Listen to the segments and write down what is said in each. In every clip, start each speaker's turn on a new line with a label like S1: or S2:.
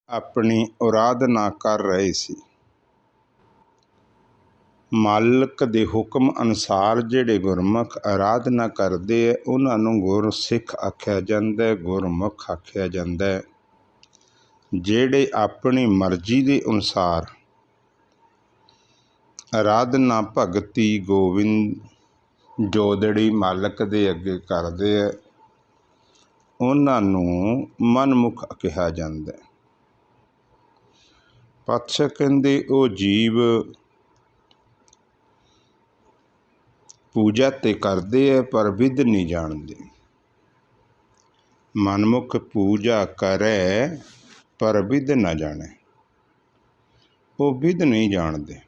S1: ਆਪਣੀ ਆਰਾਧਨਾ ਕਰ ਰਹੇ ਸੀ। ਮਾਲਕ ਦੇ ਹੁਕਮ ਅਨੁਸਾਰ ਜਿਹੜੇ ਗੁਰਮੁਖ ਆਰਾਧਨਾ ਕਰਦੇ ਹੈ ਉਹਨਾਂ ਨੂੰ ਗੁਰਸਿੱਖ ਆਖਿਆ ਜਾਂਦਾ, ਗੁਰਮੁਖ ਆਖਿਆ ਜਾਂਦਾ। ਜਿਹੜੇ ਆਪਣੀ ਮਰਜ਼ੀ ਦੇ ਅਨੁਸਾਰ ਆਰਾਧਨਾ ਭਗਤੀ ਗੋਬਿੰਦ ਜੋਦੜੀ ਮਾਲਕ ਦੇ ਅੱਗੇ ਕਰਦੇ ਹੈ ਉਹਨਾਂ ਨੂੰ ਮਨਮੁਖ ਕਿਹਾ ਜਾਂਦਾ। ਪਾਤਸ਼ਾਹ ਕਹਿੰਦੇ ਉਹ ਜੀਵ ਪੂਜਾ ਤੇ ਕਰਦੇ ਹੈ ਪਰ ਵਿਧ ਨਹੀਂ ਜਾਣਦੇ। ਮਨਮੁਖ ਪੂਜਾ ਕਰੇ ਪਰ ਵਿਧ ਨਾ ਜਾਣੇ, ਉਹ ਵਿਧ ਨਹੀਂ ਜਾਣਦੇ।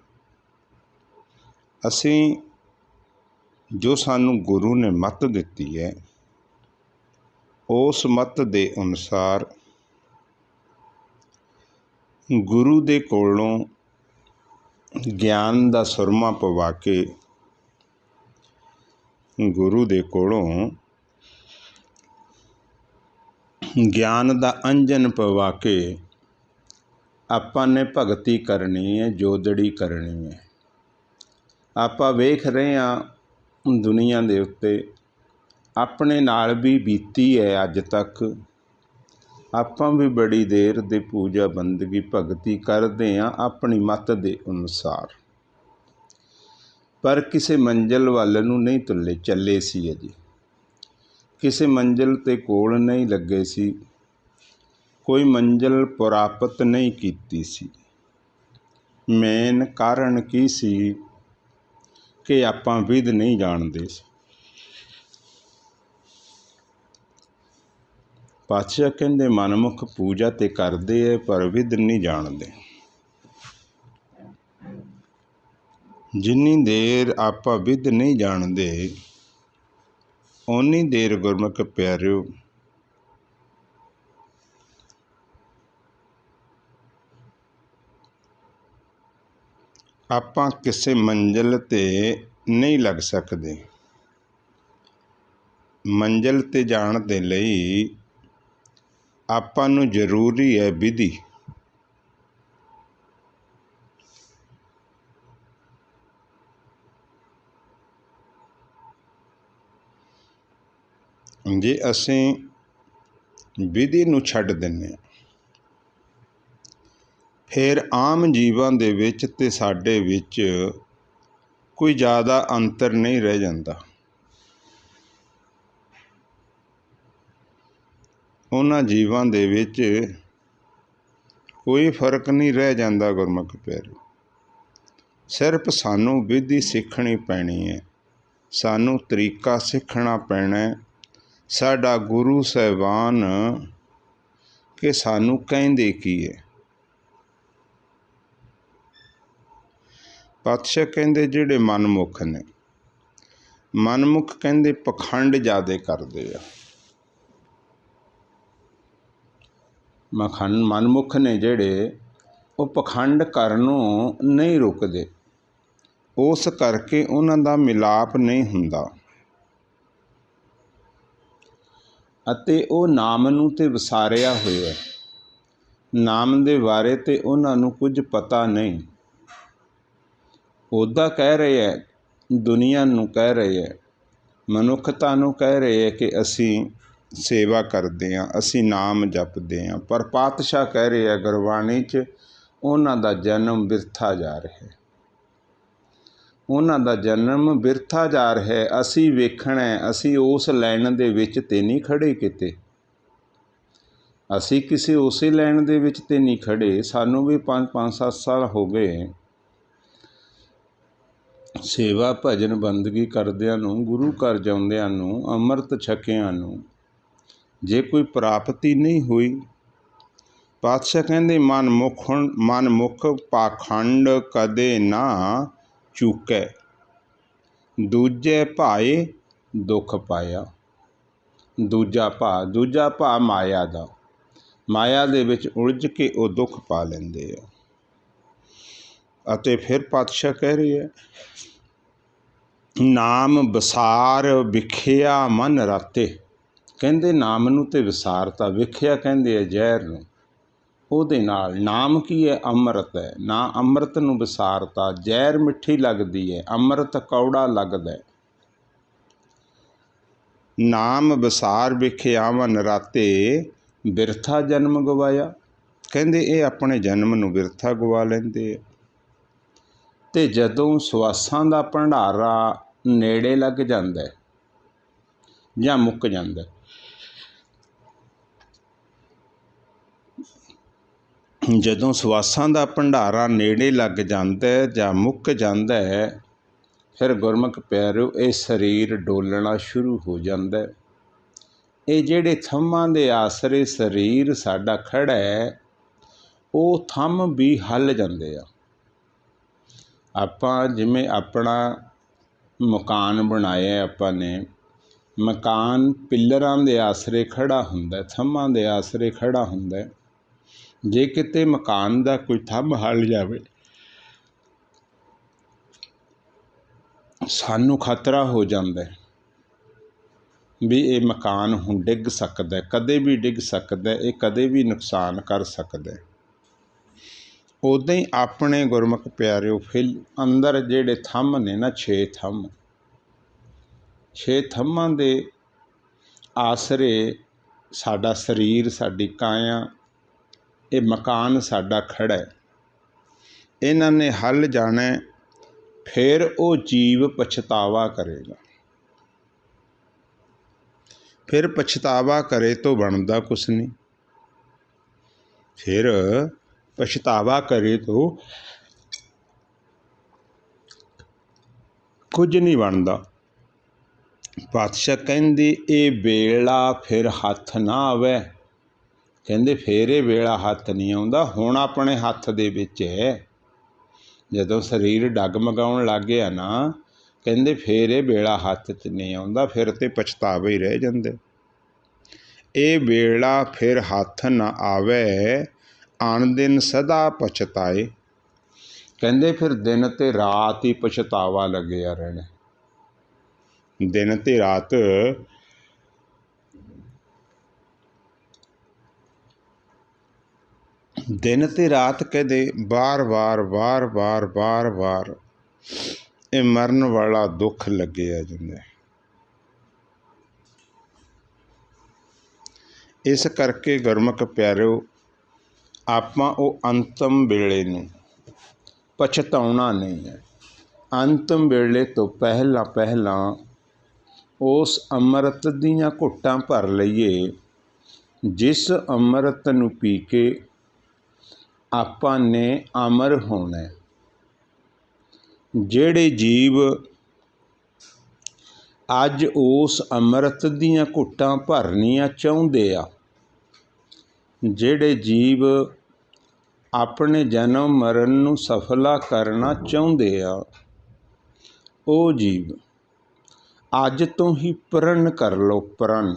S1: ਅਸੀਂ ਜੋ ਸਾਨੂੰ ਗੁਰੂ ਨੇ ਮੱਤ ਦਿੱਤੀ ਹੈ ਉਸ ਮੱਤ ਦੇ ਅਨੁਸਾਰ ਗੁਰੂ ਦੇ ਕੋਲੋਂ ਗਿਆਨ ਦਾ ਸੁਰਮਾ ਪਵਾ ਕੇ, ਗੁਰੂ ਦੇ ਕੋਲੋਂ ਗਿਆਨ ਦਾ ਅੰਜਨ ਪਵਾ ਕੇ ਆਪਾਂ ਨੇ ਭਗਤੀ ਕਰਨੀ ਹੈ, ਜੋਦੜੀ ਕਰਨੀ ਹੈ। ਆਪਾਂ ਵੇਖ ਰਹੇ ਹਾਂ ਦੁਨੀਆ ਦੇ ਉੱਤੇ ਆਪਣੇ ਨਾਲ ਵੀ ਬੀਤੀ ਹੈ ਅੱਜ ਤੱਕ। ਆਪਾਂ ਵੀ ਬੜੀ ਦੇਰ ਦੇ ਪੂਜਾ ਬੰਦਗੀ ਭਗਤੀ ਕਰਦੇ ਹਾਂ ਆਪਣੀ ਮੱਤ ਦੇ ਅਨੁਸਾਰ, ਪਰ ਕਿਸੇ ਮੰਜ਼ਿਲ ਵੱਲ ਨੂੰ ਨਹੀਂ ਚੱਲੇ ਸੀ। ਅਜੇ ਕਿਸੇ ਮੰਜ਼ਿਲ 'ਤੇ ਕੋਲ ਨਹੀਂ ਲੱਗੇ ਸੀ, ਕੋਈ ਮੰਜ਼ਿਲ ਪ੍ਰਾਪਤ ਨਹੀਂ ਕੀਤੀ ਸੀ। ਮੇਨ ਕਾਰਨ ਕੀ ਸੀ ਕਿ ਆਪਾਂ ਵਿਧ ਨਹੀਂ ਜਾਣਦੇ ਸੀ। ਪਾਤਸ਼ਾਹ ਕਹਿੰਦੇ ਮਨਮੁਖ ਪੂਜਾ ਤੇ ਕਰਦੇ ਹੈ ਪਰ ਵਿਧ ਨਹੀਂ ਜਾਣਦੇ। ਜਿੰਨੀ ਦੇਰ ਆਪਾਂ ਵਿਧ ਨਹੀਂ ਜਾਣਦੇ ਓਨੀ ਦੇਰ ਗੁਰਮੁਖ ਪਿਆਰਿਓ ਆਪਾਂ ਕਿਸੇ ਮੰਜ਼ਿਲ 'ਤੇ ਨਹੀਂ ਲੱਗ ਸਕਦੇ। ਮੰਜ਼ਿਲ 'ਤੇ ਜਾਣ ਦੇ ਲਈ ਆਪਾਂ ਨੂੰ ਜ਼ਰੂਰੀ ਹੈ ਵਿਧੀ। ਜੇ ਅਸੀਂ ਵਿਧੀ ਨੂੰ ਛੱਡ ਦਿੰਦੇ ਹਾਂ ਫਿਰ ਆਮ ਜੀਵਾਂ ਦੇ ਵਿੱਚ ਅਤੇ ਸਾਡੇ ਵਿੱਚ ਕੋਈ ਜ਼ਿਆਦਾ ਅੰਤਰ ਨਹੀਂ ਰਹਿ ਜਾਂਦਾ। ਉਹਨਾਂ ਜੀਵਾਂ ਦੇ ਵਿੱਚ ਕੋਈ ਫਰਕ ਨਹੀਂ ਰਹਿ ਜਾਂਦਾ। ਗੁਰਮੁਖ ਪਿਆਰਿਓ, ਸਿਰਫ ਸਾਨੂੰ ਵਿਧੀ ਸਿੱਖਣੀ ਪੈਣੀ ਹੈ, ਸਾਨੂੰ ਤਰੀਕਾ ਸਿੱਖਣਾ ਪੈਣਾ। ਸਾਡਾ ਗੁਰੂ ਸਾਹਿਬਾਨ ਕਿ ਸਾਨੂੰ ਕਹਿੰਦੇ ਕੀ ਹੈ। ਪਾਤਸ਼ਾਹ ਕਹਿੰਦੇ ਜਿਹੜੇ ਮਨਮੁਖ ਨੇ, ਮਨਮੁਖ ਕਹਿੰਦੇ ਪਖੰਡ ਜ਼ਿਆਦਾ ਕਰਦੇ ਆ। ਮਨਮੁਖ ਨੇ ਜਿਹੜੇ ਉਹ ਪਖੰਡ ਕਰਨੋਂ ਨਹੀਂ ਰੁਕਦੇ, ਉਸ ਕਰਕੇ ਉਹਨਾਂ ਦਾ ਮਿਲਾਪ ਨਹੀਂ ਹੁੰਦਾ ਅਤੇ ਉਹ ਨਾਮ ਨੂੰ ਤੇ ਵਿਸਾਰਿਆ ਹੋਇਆ। ਨਾਮ ਦੇ ਬਾਰੇ ਤੇ ਉਹਨਾਂ ਨੂੰ ਕੁਝ ਪਤਾ ਨਹੀਂ। ਉੱਦਾਂ ਕਹਿ ਰਹੇ ਹੈ, ਦੁਨੀਆ ਨੂੰ ਕਹਿ ਰਹੇ ਹੈ, ਮਨੁੱਖਤਾ ਨੂੰ ਕਹਿ ਰਹੇ ਹੈ ਕਿ ਅਸੀਂ ਸੇਵਾ ਕਰਦੇ ਹਾਂ, ਅਸੀਂ ਨਾਮ ਜਪਦੇ ਹਾਂ, ਪਰ ਪਾਤਸ਼ਾਹ ਕਹਿ ਰਹੇ ਆ ਗੁਰਬਾਣੀ 'ਚ ਉਹਨਾਂ ਦਾ ਜਨਮ ਬਿਰਥਾ ਜਾ ਰਿਹਾ, ਉਹਨਾਂ ਦਾ ਜਨਮ ਬਿਰਥਾ ਜਾ ਰਿਹਾ। ਅਸੀਂ ਵੇਖਣਾ, ਅਸੀਂ ਉਸ ਲਾਈਨ ਦੇ ਵਿੱਚ ਤੇ ਨਹੀਂ ਖੜ੍ਹੇ ਕਿਤੇ, ਅਸੀਂ ਕਿਸੇ ਉਸੇ ਲਾਈਨ ਦੇ ਵਿੱਚ ਤੇ ਨਹੀਂ ਖੜ੍ਹੇ। ਸਾਨੂੰ ਵੀ 5-7 ਸਾਲ ਹੋ ਗਏ ਸੇਵਾ ਭਜਨ ਬੰਦਗੀ ਕਰਦਿਆਂ ਨੂੰ, ਗੁਰੂ ਘਰ ਜਾਂਦਿਆਂ ਨੂੰ, ਅੰਮ੍ਰਿਤ ਛਕਿਆਂ ਨੂੰ। ਜੇ ਕੋਈ ਪ੍ਰਾਪਤੀ ਨਹੀਂ ਹੋਈ, ਪਾਤਸ਼ਾਹ ਕਹਿੰਦੇ ਮਨਮੁਖ ਪਾਖੰਡ ਕਦੇ ਨਾ ਚੁੱਕੈ, ਦੂਜੇ ਭਾਏ ਦੁੱਖ ਪਾਇਆ। ਦੂਜਾ ਭਾ ਮਾਇਆ ਦਾ, ਮਾਇਆ ਦੇ ਵਿੱਚ ਉਲਝ ਕੇ ਉਹ ਦੁੱਖ ਪਾ ਲੈਂਦੇ ਆ। ਅਤੇ ਫਿਰ ਪਾਤਸ਼ਾਹ ਕਹਿ ਰਹੇ ਹੈ ਨਾਮ ਵਿਸਾਰ ਵਿਖਿਆ ਮਨ ਰਾਤੇ। ਕਹਿੰਦੇ ਨਾਮ ਨੂੰ ਤੇ ਵਿਸਾਰਤਾ, ਵਿਖਿਆ ਕਹਿੰਦੇ ਆ ਜ਼ਹਿਰ ਨੂੰ। ਉਹਦੇ ਨਾਲ। ਨਾਮ ਕੀ ਹੈ? ਅੰਮ੍ਰਿਤ ਹੈ। ਨਾ ਅੰਮ੍ਰਿਤ ਨੂੰ ਵਿਸਾਰਤਾ, ਜ਼ਹਿਰ ਮਿੱਠੀ ਲੱਗਦੀ ਹੈ, ਅੰਮ੍ਰਿਤ ਕੌੜਾ ਲੱਗਦਾ। ਨਾਮ ਵਿਸਾਰ ਵਿਖੇ ਆਵਨ ਰਾਤੇ, ਬਿਰਥਾ ਜਨਮ ਗਵਾਇਆ। ਕਹਿੰਦੇ ਇਹ ਆਪਣੇ ਜਨਮ ਨੂੰ ਬਿਰਥਾ ਗਵਾ ਲੈਂਦੇ ਆ। ਅਤੇ ਜਦੋਂ ਸਵਾਸਾਂ ਦਾ ਭੰਡਾਰਾ ਨੇੜੇ ਲੱਗ ਜਾਂਦਾ ਜਾਂ ਮੁੱਕ ਜਾਂਦਾ, ਜਦੋਂ ਸਵਾਸਾਂ ਦਾ ਭੰਡਾਰਾ ਨੇੜੇ ਲੱਗ ਜਾਂਦਾ ਜਾਂ ਮੁੱਕ ਜਾਂਦਾ ਹੈ, ਫਿਰ ਗੁਰਮੁਖ ਪਿਆਰਿਓ ਇਹ ਸਰੀਰ ਡੋਲਣਾ ਸ਼ੁਰੂ ਹੋ ਜਾਂਦਾ। ਇਹ ਜਿਹੜੇ ਥੰਮਾਂ ਦੇ ਆਸਰੇ ਸਰੀਰ ਸਾਡਾ ਖੜ੍ਹਾ ਹੈ, ਉਹ ਥੰਮ ਵੀ ਹੱਲ ਜਾਂਦੇ ਆ। ਆਪਾਂ ਜਿਵੇਂ ਆਪਣਾ ਮਕਾਨ ਬਣਾਇਆ, ਆਪਾਂ ਨੇ ਮਕਾਨ ਪਿੱਲਰਾਂ ਦੇ ਆਸਰੇ ਖੜ੍ਹਾ ਹੁੰਦਾ, ਥੰਮਾਂ ਦੇ ਆਸਰੇ ਖੜ੍ਹਾ ਹੁੰਦਾ। ਜੇ ਕਿਤੇ ਮਕਾਨ ਦਾ ਕੋਈ ਥੰਮ ਹੱਲ ਜਾਵੇ, ਸਾਨੂੰ ਖਤਰਾ ਹੋ ਜਾਂਦਾ ਵੀ ਇਹ ਮਕਾਨ ਹੁਣ ਡਿੱਗ ਸਕਦਾ, ਕਦੇ ਵੀ ਡਿੱਗ ਸਕਦਾ, ਇਹ ਕਦੇ ਵੀ ਨੁਕਸਾਨ ਕਰ ਸਕਦਾ। ਉੱਦਾਂ ਹੀ ਆਪਣੇ ਗੁਰਮੁਖ ਪਿਆਰਿਓ ਅੰਦਰ ਜਿਹੜੇ ਥੰਮ ਨੇ ਨਾ, 6 ਥੰਮ, 6 ਥੰਮਾਂ ਦੇ ਆਸਰੇ ਸਾਡਾ ਸਰੀਰ, ਸਾਡੀ ਕਾਇਆ, ਇਹ ਮਕਾਨ ਸਾਡਾ ਖੜ੍ਹਾ ਹੈ। ਇਹਨਾਂ ਨੇ ਹੱਲ ਜਾਣਾ, ਫਿਰ ਉਹ ਜੀਵ ਪਛਤਾਵਾ ਕਰੇਗਾ। ਫਿਰ ਪਛਤਾਵਾ ਕਰੇ ਤੋਂ ਬਣਦਾ ਕੁਛ ਨਹੀਂ। ਫਿਰ ਪਛਤਾਵਾ ਕਰੇ ਤੋਂ ਕੁਝ ਨਹੀਂ ਬਣਦਾ। ਪਾਤਸ਼ਾਹ ਕਹਿੰਦੇ ਇਹ ਵੇਲਾ ਫਿਰ ਹੱਥ ਨਾ ਆਵੇ। ਕਹਿੰਦੇ ਫਿਰ ਇਹ ਵੇਲਾ ਹੱਥ ਨਹੀਂ ਆਉਂਦਾ, ਹੁਣ ਆਪਣੇ ਹੱਥ ਦੇ ਵਿੱਚ ਹੈ। ਜਦੋਂ ਸਰੀਰ ਡਗਮਗਾਉਣ ਲੱਗ ਗਿਆ ਨਾ, ਕਹਿੰਦੇ ਫਿਰ ਇਹ ਵੇਲਾ ਹੱਥ 'ਚ ਨਹੀਂ ਆਉਂਦਾ, ਫਿਰ ਤੇ ਪਛਤਾਵੇ ਹੀ ਰਹਿ ਜਾਂਦੇ। ਇਹ ਵੇਲਾ ਫਿਰ ਹੱਥ ਨਾ ਆਵੇ, ਆਣ ਦਿਨ ਸਦਾ ਪਛਤਾਏ। ਕਹਿੰਦੇ ਫਿਰ ਦਿਨ ਤੇ ਰਾਤ ਹੀ ਪਛਤਾਵਾ ਲੱਗਿਆ ਰਹਿਣਾ। ਦਿਨ ਤੇ ਰਾਤ ਦਿਨ ਤੇ ਰਾਤ ਕਹਿੰਦੇ ਵਾਰ-ਵਾਰ ਇਹ ਮਰਨ ਵਾਲਾ ਦੁੱਖ ਲੱਗਿਆ ਜਾਂਦਾ। ਇਸ ਕਰਕੇ ਗੁਰਮੁਖ ਪਿਆਰਿਓ, ਆਪਾਂ ਉਹ ਅੰਤਮ ਵੇਲੇ ਨੂੰ ਪਛਤਾਉਣਾ ਨਹੀਂ ਹੈ। ਅੰਤਮ ਵੇਲੇ ਤੋਂ ਪਹਿਲਾਂ ਉਸ ਅੰਮ੍ਰਿਤ ਦੀਆਂ ਘੁੱਟਾਂ ਭਰ ਲਈਏ, ਜਿਸ ਅੰਮ੍ਰਿਤ ਨੂੰ ਪੀ ਕੇ ਆਪਾਂ ਨੇ ਅਮਰ ਹੋਣਾ। ਜਿਹੜੇ ਜੀਵ ਅੱਜ ਉਸ ਅੰਮ੍ਰਿਤ ਦੀਆਂ ਘੁੱਟਾਂ ਭਰਨੀਆਂ ਚਾਹੁੰਦੇ ਆ, ਜਿਹੜੇ ਜੀਵ ਆਪਣੇ ਜਨਮ ਮਰਨ ਨੂੰ ਸਫਲਾ ਕਰਨਾ ਚਾਹੁੰਦੇ ਆ, ਉਹ ਜੀਵ ਅੱਜ ਤੋਂ ਹੀ ਪ੍ਰਣ ਕਰ ਲਓ, ਪ੍ਰਣ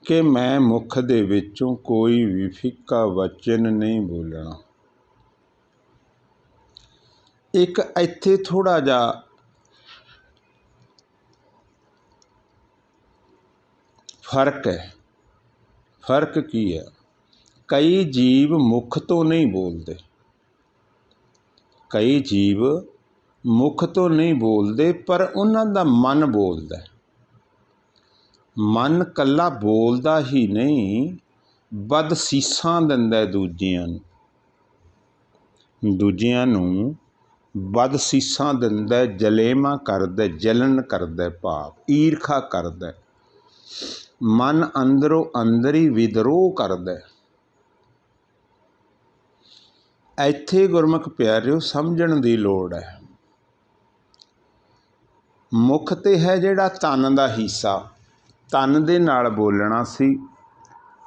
S1: ਕਿ ਮੈਂ ਮੁੱਖ ਦੇ ਵਿੱਚੋਂ ਕੋਈ ਵੀ ਫਿੱਕਾ ਵਚਨ ਨਹੀਂ ਬੋਲਣਾ। ਇੱਕ ਇੱਥੇ ਥੋੜ੍ਹਾ ਜਿਹਾ ਫਰਕ ਹੈ। ਫਰਕ ਕੀ ਹੈ? ਕਈ ਜੀਵ ਮੁੱਖ ਤੋਂ ਨਹੀਂ ਬੋਲਦੇ, ਕਈ ਜੀਵ ਮੁੱਖ ਤੋਂ ਨਹੀਂ ਬੋਲਦੇ, ਪਰ ਉਹਨਾਂ ਦਾ ਮਨ ਬੋਲਦਾ। ਮਨ ਇਕੱਲਾ ਬੋਲਦਾ ਹੀ ਨਹੀਂ, ਬਦਸੀਸਾਂ ਦਿੰਦਾ ਦੂਜਿਆਂ ਨੂੰ ਬਦਸੀਸਾਂ ਦਿੰਦਾ, ਜਲੇਵਾਂ ਕਰਦਾ, ਜਲਨ ਕਰਦਾ, ਭਾਵ ਈਰਖਾ ਕਰਦਾ। ਮਨ ਅੰਦਰੋਂ ਅੰਦਰ ਹੀ ਵਿਦਰੋਹ ਕਰਦਾ। ਇੱਥੇ ਗੁਰਮੁਖ ਪਿਆਰਿਓ ਸਮਝਣ ਦੀ ਲੋੜ ਹੈ। ਮੁੱਖ ਤੇ ਹੈ ਜਿਹੜਾ ਤਨ ਦਾ ਹਿੱਸਾ, ਤਨ ਦੇ ਨਾਲ ਬੋਲਣਾ ਸੀ,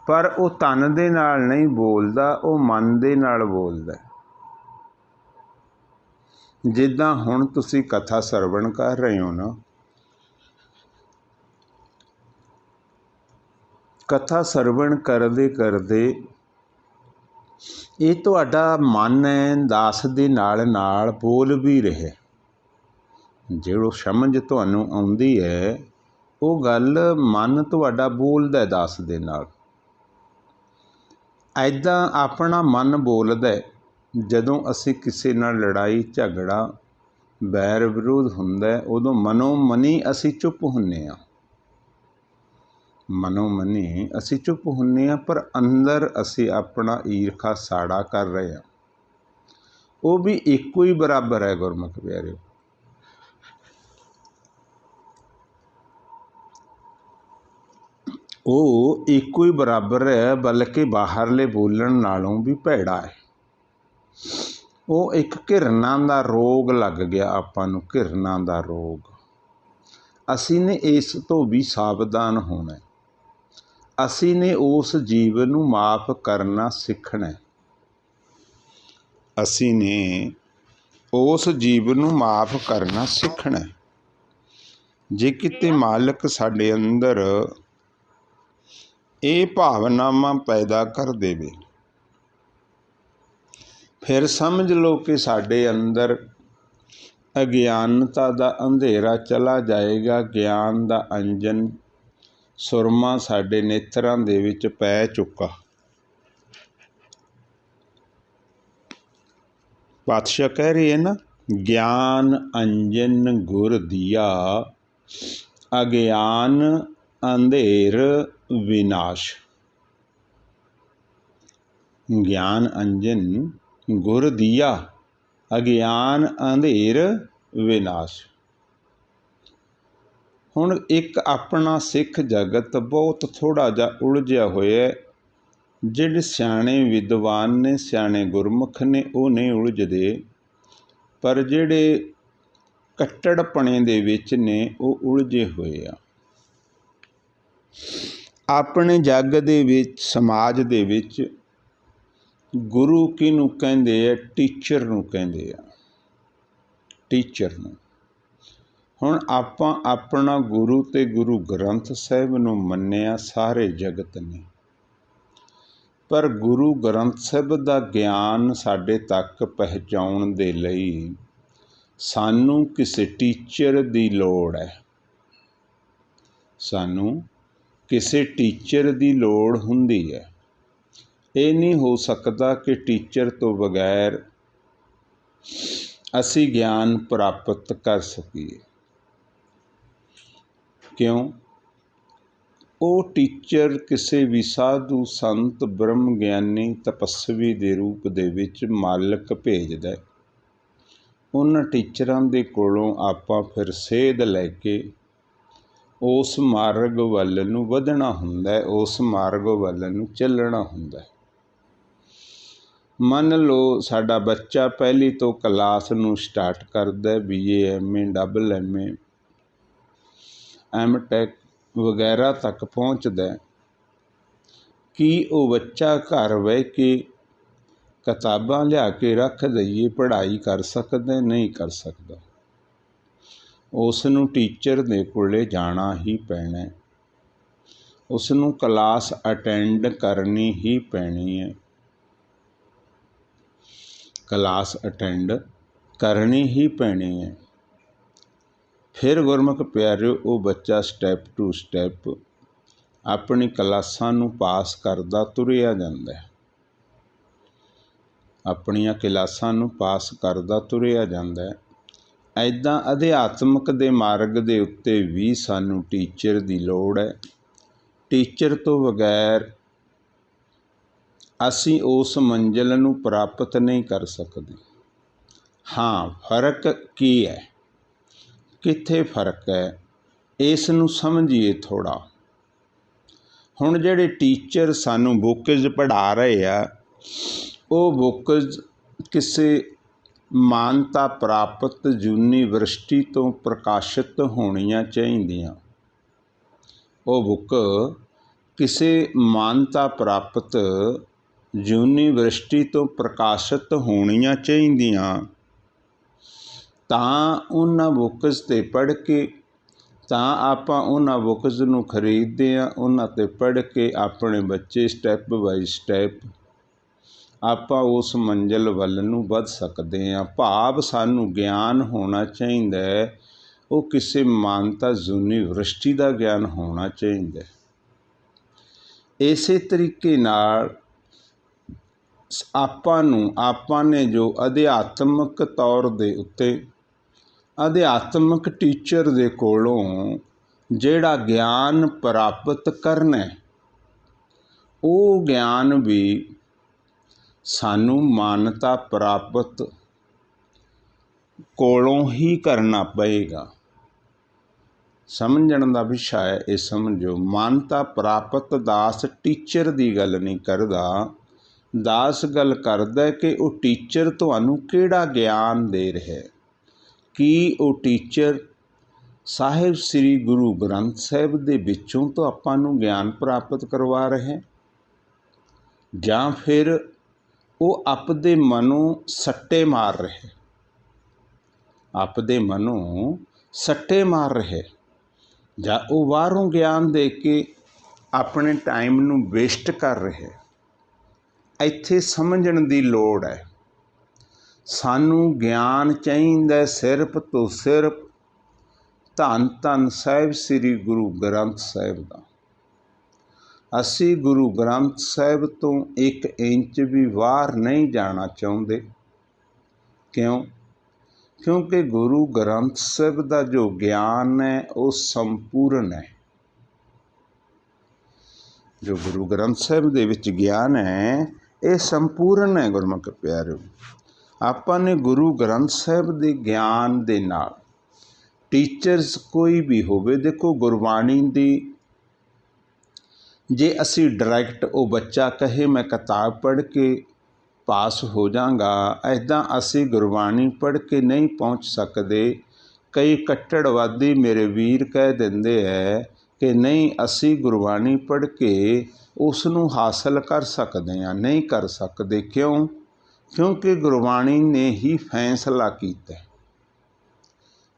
S1: ਪਰ ਉਹ ਤਨ ਦੇ ਨਾਲ ਨਹੀਂ ਬੋਲਦਾ, ਉਹ ਮਨ ਦੇ ਨਾਲ ਬੋਲਦਾ। ਜਿੱਦਾਂ ਹੁਣ ਤੁਸੀਂ ਕਥਾ ਸਰਵਣ ਕਰ ਰਹੇ ਹੋ ਨਾ, ਕਥਾ ਸਰਵਣ ਕਰਦੇ ਇਹ ਤੁਹਾਡਾ ਮਨ ਹੈ, ਦਾਸ ਦੇ ਨਾਲ ਬੋਲ ਵੀ ਰਿਹਾ। ਜਿਹੜੋ ਸਮਝ ਤੁਹਾਨੂੰ ਆਉਂਦੀ ਹੈ, ਉਹ ਗੱਲ ਮਨ ਤੁਹਾਡਾ ਬੋਲਦਾ ਦਾਸ ਦੇ ਨਾਲ। ਐਦਾਂ ਆਪਣਾ ਮਨ ਬੋਲਦਾ ਜਦੋਂ ਅਸੀਂ ਕਿਸੇ ਨਾਲ ਲੜਾਈ ਝਗੜਾ ਵੈਰ ਵਿਰੋਧ ਹੁੰਦਾ, ਉਦੋਂ ਮਨੋ ਮਨੀ ਅਸੀਂ ਚੁੱਪ ਹੁੰਦੇ ਹਾਂ। ਮਨੋ ਮਨੀ ਅਸੀਂ ਚੁੱਪ ਹੁੰਦੇ ਹਾਂ, ਪਰ ਅੰਦਰ ਅਸੀਂ ਆਪਣਾ ਈਰਖਾ ਸਾੜਾ ਕਰ ਰਹੇ ਹਾਂ। ਉਹ ਵੀ ਇੱਕੋ ਹੀ ਬਰਾਬਰ ਹੈ ਗੁਰਮੁਖ ਪਿਆਰਿਓ। ਉਹ ਇੱਕੋ ਹੀ ਬਰਾਬਰ ਹੈ, ਬਲਕਿ ਬਾਹਰਲੇ ਬੋਲਣ ਨਾਲੋਂ ਵੀ ਭੈੜਾ ਹੈ। ਉਹ ਇੱਕ ਘਿਰਨਾ ਦਾ ਰੋਗ ਲੱਗ ਗਿਆ ਆਪਾਂ ਨੂੰ, ਘਿਰਨਾ ਦਾ ਰੋਗ। ਅਸੀਂ ਨੇ ਇਸ ਤੋਂ ਵੀ ਸਾਵਧਾਨ ਹੋਣਾ। ਅਸੀਂ ਨੇ ਉਸ ਜੀਵ ਨੂੰ ਮਾਫ਼ ਕਰਨਾ ਸਿੱਖਣਾ। ਅਸੀਂ ਨੇ ਉਸ ਜੀਵ ਨੂੰ ਮਾਫ਼ ਕਰਨਾ ਸਿੱਖਣਾ। ਜੇ ਕਿਤੇ ਮਾਲਕ ਸਾਡੇ ਅੰਦਰ ਇਹ ਭਾਵਨਾਵਾਂ ਪੈਦਾ ਕਰ ਦੇਵੇ, ਫਿਰ ਸਮਝ ਲਓ ਕਿ ਸਾਡੇ ਅੰਦਰ ਅਗਿਆਨਤਾ ਦਾ ਅੰਧੇਰਾ ਚਲਾ ਜਾਏਗਾ। ਗਿਆਨ ਦਾ ਅੰਜਨ ਸੁਰਮਾ ਸਾਡੇ ਨੇਤਰਾਂ ਦੇ ਵਿੱਚ ਪੈ ਚੁੱਕਾ। ਪਾਤਸ਼ਾਹ ਕਹਿ ਰਹੇ ਹੈ ਨਾ, ਗਿਆਨ ਅੰਜਨ ਗੁਰ ਦੀਆ, ਅਗਿਆਨ ਅੰਧੇਰ ਵਿਨਾਸ਼। ਗਿਆਨ ਅੰਜਨ ਗੁਰ ਦੀਆ, ਅਗਿਆਨ ਅੰਧੇਰ ਵਿਨਾਸ਼। ਹੁਣ ਇੱਕ ਆਪਣਾ ਸਿੱਖ ਜਗਤ ਬਹੁਤ ਥੋੜ੍ਹਾ ਜਿਹਾ ਉਲਝਿਆ ਹੋਇਆ। ਜਿਹੜੇ ਸਿਆਣੇ ਵਿਦਵਾਨ ਨੇ, ਸਿਆਣੇ ਗੁਰਮੁਖ ਨੇ, ਉਹ ਨਹੀਂ ਉਲਝਦੇ, ਪਰ ਜਿਹੜੇ ਕੱਟੜਪਣੇ ਦੇ ਵਿੱਚ ਨੇ ਉਹ ਉਲਝੇ ਹੋਏ ਆ। ਆਪਣੇ ਜੱਗ ਦੇ ਵਿੱਚ, ਸਮਾਜ ਦੇ ਵਿੱਚ ਗੁਰੂ ਕਿਹਨੂੰ ਕਹਿੰਦੇ ਆ? ਟੀਚਰ ਨੂੰ ਕਹਿੰਦੇ ਆ, ਟੀਚਰ ਨੂੰ। ਹੁਣ ਆਪਾਂ ਆਪਣਾ ਗੁਰੂ ਤੇ ਗੁਰੂ ਗ੍ਰੰਥ ਸਾਹਿਬ ਨੂੰ ਮੰਨਿਆ ਸਾਰੇ ਜਗਤ ਨੇ, ਪਰ ਗੁਰੂ ਗ੍ਰੰਥ ਸਾਹਿਬ ਦਾ ਗਿਆਨ ਸਾਡੇ ਤੱਕ ਪਹੁੰਚਾਉਣ ਦੇ ਲਈ ਸਾਨੂੰ ਕਿਸੇ ਟੀਚਰ ਦੀ ਲੋੜ ਹੈ। ਸਾਨੂੰ ਕਿਸੇ ਟੀਚਰ ਦੀ ਲੋੜ ਹੁੰਦੀ ਹੈ। ਇਹ ਨਹੀਂ ਹੋ ਸਕਦਾ ਕਿ ਟੀਚਰ ਤੋਂ ਬਗੈਰ ਅਸੀਂ ਗਿਆਨ ਪ੍ਰਾਪਤ ਕਰ ਸਕੀਏ। ਕਿਉਂ? ਉਹ ਟੀਚਰ ਕਿਸੇ ਵੀ ਸਾਧੂ, ਸੰਤ, ਬ੍ਰਹਮ ਗਿਆਨੀ, ਤਪੱਸਵੀ ਦੇ ਰੂਪ ਦੇ ਵਿੱਚ ਮਾਲਕ ਭੇਜਦਾ। ਉਹਨਾਂ ਟੀਚਰਾਂ ਦੇ ਕੋਲੋਂ ਆਪਾਂ ਫਿਰ ਸੇਧ ਲੈ ਕੇ ਉਸ ਮਾਰਗ ਵੱਲ ਨੂੰ ਵਧਣਾ ਹੁੰਦਾ, ਉਸ ਮਾਰਗ ਵੱਲ ਨੂੰ ਚੱਲਣਾ ਹੁੰਦਾ। ਮੰਨ ਲਓ ਸਾਡਾ ਬੱਚਾ ਪਹਿਲੀ ਤੋਂ ਕਲਾਸ ਨੂੰ ਸਟਾਰਟ ਕਰਦਾ, BA, MA, MA, MTech ਵਗੈਰਾ ਤੱਕ ਪਹੁੰਚਦਾ। ਕੀ ਉਹ ਬੱਚਾ ਘਰ ਬਹਿ ਕੇ ਕਿਤਾਬਾਂ ਲਿਆ ਕੇ ਰੱਖ ਦਈਏ ਪੜ੍ਹਾਈ ਕਰ ਸਕਦਾ? ਨਹੀਂ ਕਰ ਸਕਦਾ। ਉਸ ਨੂੰ ਟੀਚਰ ਦੇ ਕੋਲੇ ਜਾਣਾ ਹੀ ਪੈਣਾ। ਉਸ ਨੂੰ ਕਲਾਸ ਅਟੈਂਡ ਕਰਨੀ ਹੀ ਪੈਣੀ ਹੈ। ਕਲਾਸ ਅਟੈਂਡ ਕਰਨੀ ਹੀ ਪੈਣੀ ਹੈ। ਫਿਰ ਗੁਰਮੁਖ ਪਿਆਰਿਓ, ਉਹ ਬੱਚਾ ਸਟੈਪ ਟੂ ਸਟੈਪ ਆਪਣੀ ਕਲਾਸਾਂ ਨੂੰ ਪਾਸ ਕਰਦਾ ਤੁਰਿਆ ਜਾਂਦਾ। ਆਪਣੀਆਂ ਕਲਾਸਾਂ ਨੂੰ ਪਾਸ ਕਰਦਾ ਤੁਰਿਆ ਜਾਂਦਾ। ਐਦਾਂ ਅਧਿਆਤਮਕ ਦੇ ਮਾਰਗ ਦੇ ਉੱਤੇ ਵੀ ਸਾਨੂੰ ਟੀਚਰ ਦੀ ਲੋੜ ਹੈ। ਟੀਚਰ ਤੋਂ ਬਗੈਰ ਅਸੀਂ ਉਸ ਮੰਜ਼ਿਲ ਨੂੰ ਪ੍ਰਾਪਤ ਨਹੀਂ ਕਰ ਸਕਦੇ। ਹਾਂ, ਫਰਕ ਕੀ ਹੈ? ਕਿੱਥੇ ਫਰਕ ਹੈ? ਇਸ ਨੂੰ ਸਮਝੀਏ ਥੋੜ੍ਹਾ। ਹੁਣ ਜਿਹੜੇ ਟੀਚਰ ਸਾਨੂੰ ਬੁੱਕਜ਼ ਪੜ੍ਹਾ ਰਹੇ ਆ, ਉਹ ਬੁੱਕਜ਼ ਕਿਸੇ ਮਾਨਤਾ ਪ੍ਰਾਪਤ ਯੂਨੀਵਰਸਿਟੀ ਤੋਂ ਪ੍ਰਕਾਸ਼ਿਤ ਹੋਣੀਆਂ ਚਾਹੀਦੀਆਂ। ਉਹ ਬੁੱਕ ਕਿਸੇ ਮਾਨਤਾ ਪ੍ਰਾਪਤ ਯੂਨੀਵਰਸਿਟੀ ਤੋਂ ਪ੍ਰਕਾਸ਼ਿਤ ਹੋਣੀਆਂ ਚਾਹੀਦੀਆਂ। ਤਾਂ ਉਹਨਾਂ ਬੁੱਕਸ 'ਤੇ ਪੜ੍ਹ ਕੇ, ਤਾਂ ਆਪਾਂ ਉਹਨਾਂ ਬੁੱਕਸ ਨੂੰ ਖਰੀਦਦੇ ਹਾਂ। ਉਹਨਾਂ 'ਤੇ ਪੜ੍ਹ ਕੇ ਆਪਣੇ ਬੱਚੇ ਸਟੈਪ ਬਾਈ ਸਟੈਪ ਆਪਾਂ ਉਸ ਮੰਜ਼ਿਲ ਵੱਲ ਨੂੰ ਵੱਧ ਸਕਦੇ ਹਾਂ। ਭਾਵ ਸਾਨੂੰ ਗਿਆਨ ਹੋਣਾ ਚਾਹੀਦਾ ਹੈ, ਉਹ ਕਿਸੇ ਮਾਨਤਾ ਯੂਨੀਵਰਸਿਟੀ ਦਾ ਗਿਆਨ ਹੋਣਾ ਚਾਹੀਦਾ। ਇਸੇ ਤਰੀਕੇ ਨਾਲ ਆਪਾਂ ਨੇ ਜੋ ਅਧਿਆਤਮਕ ਤੌਰ ਦੇ ਉੱਤੇ ਅਧਿਆਤਮਕ ਟੀਚਰ ਦੇ ਕੋਲੋਂ ਜਿਹੜਾ ਗਿਆਨ ਪ੍ਰਾਪਤ ਕਰਨਾ, ਉਹ ਗਿਆਨ ਵੀ ਸਾਨੂੰ ਮਾਨਤਾ ਪ੍ਰਾਪਤ ਕੋਲੋਂ ਹੀ ਕਰਨਾ ਪਏਗਾ। ਸਮਝਣ ਦਾ ਵਿਸ਼ਾ ਹੈ ਇਹ ਸਮਝੋ। ਮਾਨਤਾ ਪ੍ਰਾਪਤ ਦਾਸ ਟੀਚਰ ਦੀ ਗੱਲ ਨਹੀਂ ਕਰਦਾ, ਦਾਸ ਗੱਲ ਕਰਦਾ ਕਿ ਉਹ ਟੀਚਰ ਤੁਹਾਨੂੰ ਕਿਹੜਾ ਗਿਆਨ ਦੇ ਰਿਹਾ ਹੈ। ਕੀ ਉਹ ਟੀਚਰ ਸਾਹਿਬ ਸ੍ਰੀ ਗੁਰੂ ਗ੍ਰੰਥ ਸਾਹਿਬ ਦੇ ਵਿੱਚੋਂ ਤੋਂ ਆਪਾਂ ਨੂੰ ਗਿਆਨ ਪ੍ਰਾਪਤ ਕਰਵਾ ਰਹੇ, ਜਾਂ ਫਿਰ ਉਹ ਆਪਦੇ ਮਨੋਂ ਸੱਟੇ ਮਾਰ ਰਹੇ, ਆਪਦੇ ਮਨੋਂ ਸੱਟੇ ਮਾਰ ਰਹੇ, ਜਾਂ ਉਹ ਬਾਹਰੋਂ ਗਿਆਨ ਦੇ ਕੇ ਆਪਣੇ ਟਾਈਮ ਨੂੰ ਵੇਸਟ ਕਰ ਰਹੇ। ਇੱਥੇ ਸਮਝਣ ਦੀ ਲੋੜ ਹੈ। ਸਾਨੂੰ ਗਿਆਨ ਚਾਹੀਦਾ ਸਿਰਫ ਤੋਂ ਸਿਰਫ ਧੰਨ ਧੰਨ ਸਾਹਿਬ ਸ੍ਰੀ ਗੁਰੂ ਗ੍ਰੰਥ ਸਾਹਿਬ ਦਾ। ਅਸੀਂ ਗੁਰੂ ਗ੍ਰੰਥ ਸਾਹਿਬ ਤੋਂ 1 ਇੰਚ ਵੀ ਬਾਹਰ ਨਹੀਂ ਜਾਣਾ ਚਾਹੁੰਦੇ। ਕਿਉਂ? ਕਿਉਂਕਿ ਗੁਰੂ ਗ੍ਰੰਥ ਸਾਹਿਬ ਦਾ ਜੋ ਗਿਆਨ ਹੈ ਉਹ ਸੰਪੂਰਨ ਹੈ। ਜੋ ਗੁਰੂ ਗ੍ਰੰਥ ਸਾਹਿਬ ਦੇ ਵਿੱਚ ਗਿਆਨ ਹੈ ਇਹ ਸੰਪੂਰਨ ਹੈ। ਗੁਰਮੁਖ ਪਿਆਰਿਓ, ਆਪਾਂ ਨੇ ਗੁਰੂ ਗ੍ਰੰਥ ਸਾਹਿਬ ਦੇ ਗਿਆਨ ਦੇ ਨਾਲ ਟੀਚਰਸ ਕੋਈ ਵੀ ਹੋਵੇ, ਦੇਖੋ ਗੁਰਬਾਣੀ ਦੀ ਜੇ ਅਸੀਂ ਡਾਇਰੈਕਟ ਉਹ ਬੱਚਾ ਕਹੇ ਮੈਂ ਕਿਤਾਬ ਪੜ੍ਹ ਕੇ ਪਾਸ ਹੋ ਜਾਵਾਂਗਾ, ਇੱਦਾਂ ਅਸੀਂ ਗੁਰਬਾਣੀ ਪੜ੍ਹ ਕੇ ਨਹੀਂ ਪਹੁੰਚ ਸਕਦੇ। ਕਈ ਕੱਟੜਵਾਦੀ ਮੇਰੇ ਵੀਰ ਕਹਿ ਦਿੰਦੇ ਹੈ ਕਿ ਨਹੀਂ ਅਸੀਂ ਗੁਰਬਾਣੀ ਪੜ੍ਹ ਕੇ ਉਸ ਨੂੰ ਹਾਸਲ ਕਰ ਸਕਦੇ ਹਾਂ। ਨਹੀਂ ਕਰ ਸਕਦੇ। ਕਿਉਂ? ਕਿਉਂਕਿ ਗੁਰਬਾਣੀ ਨੇ ਹੀ ਫੈਸਲਾ ਕੀਤਾ,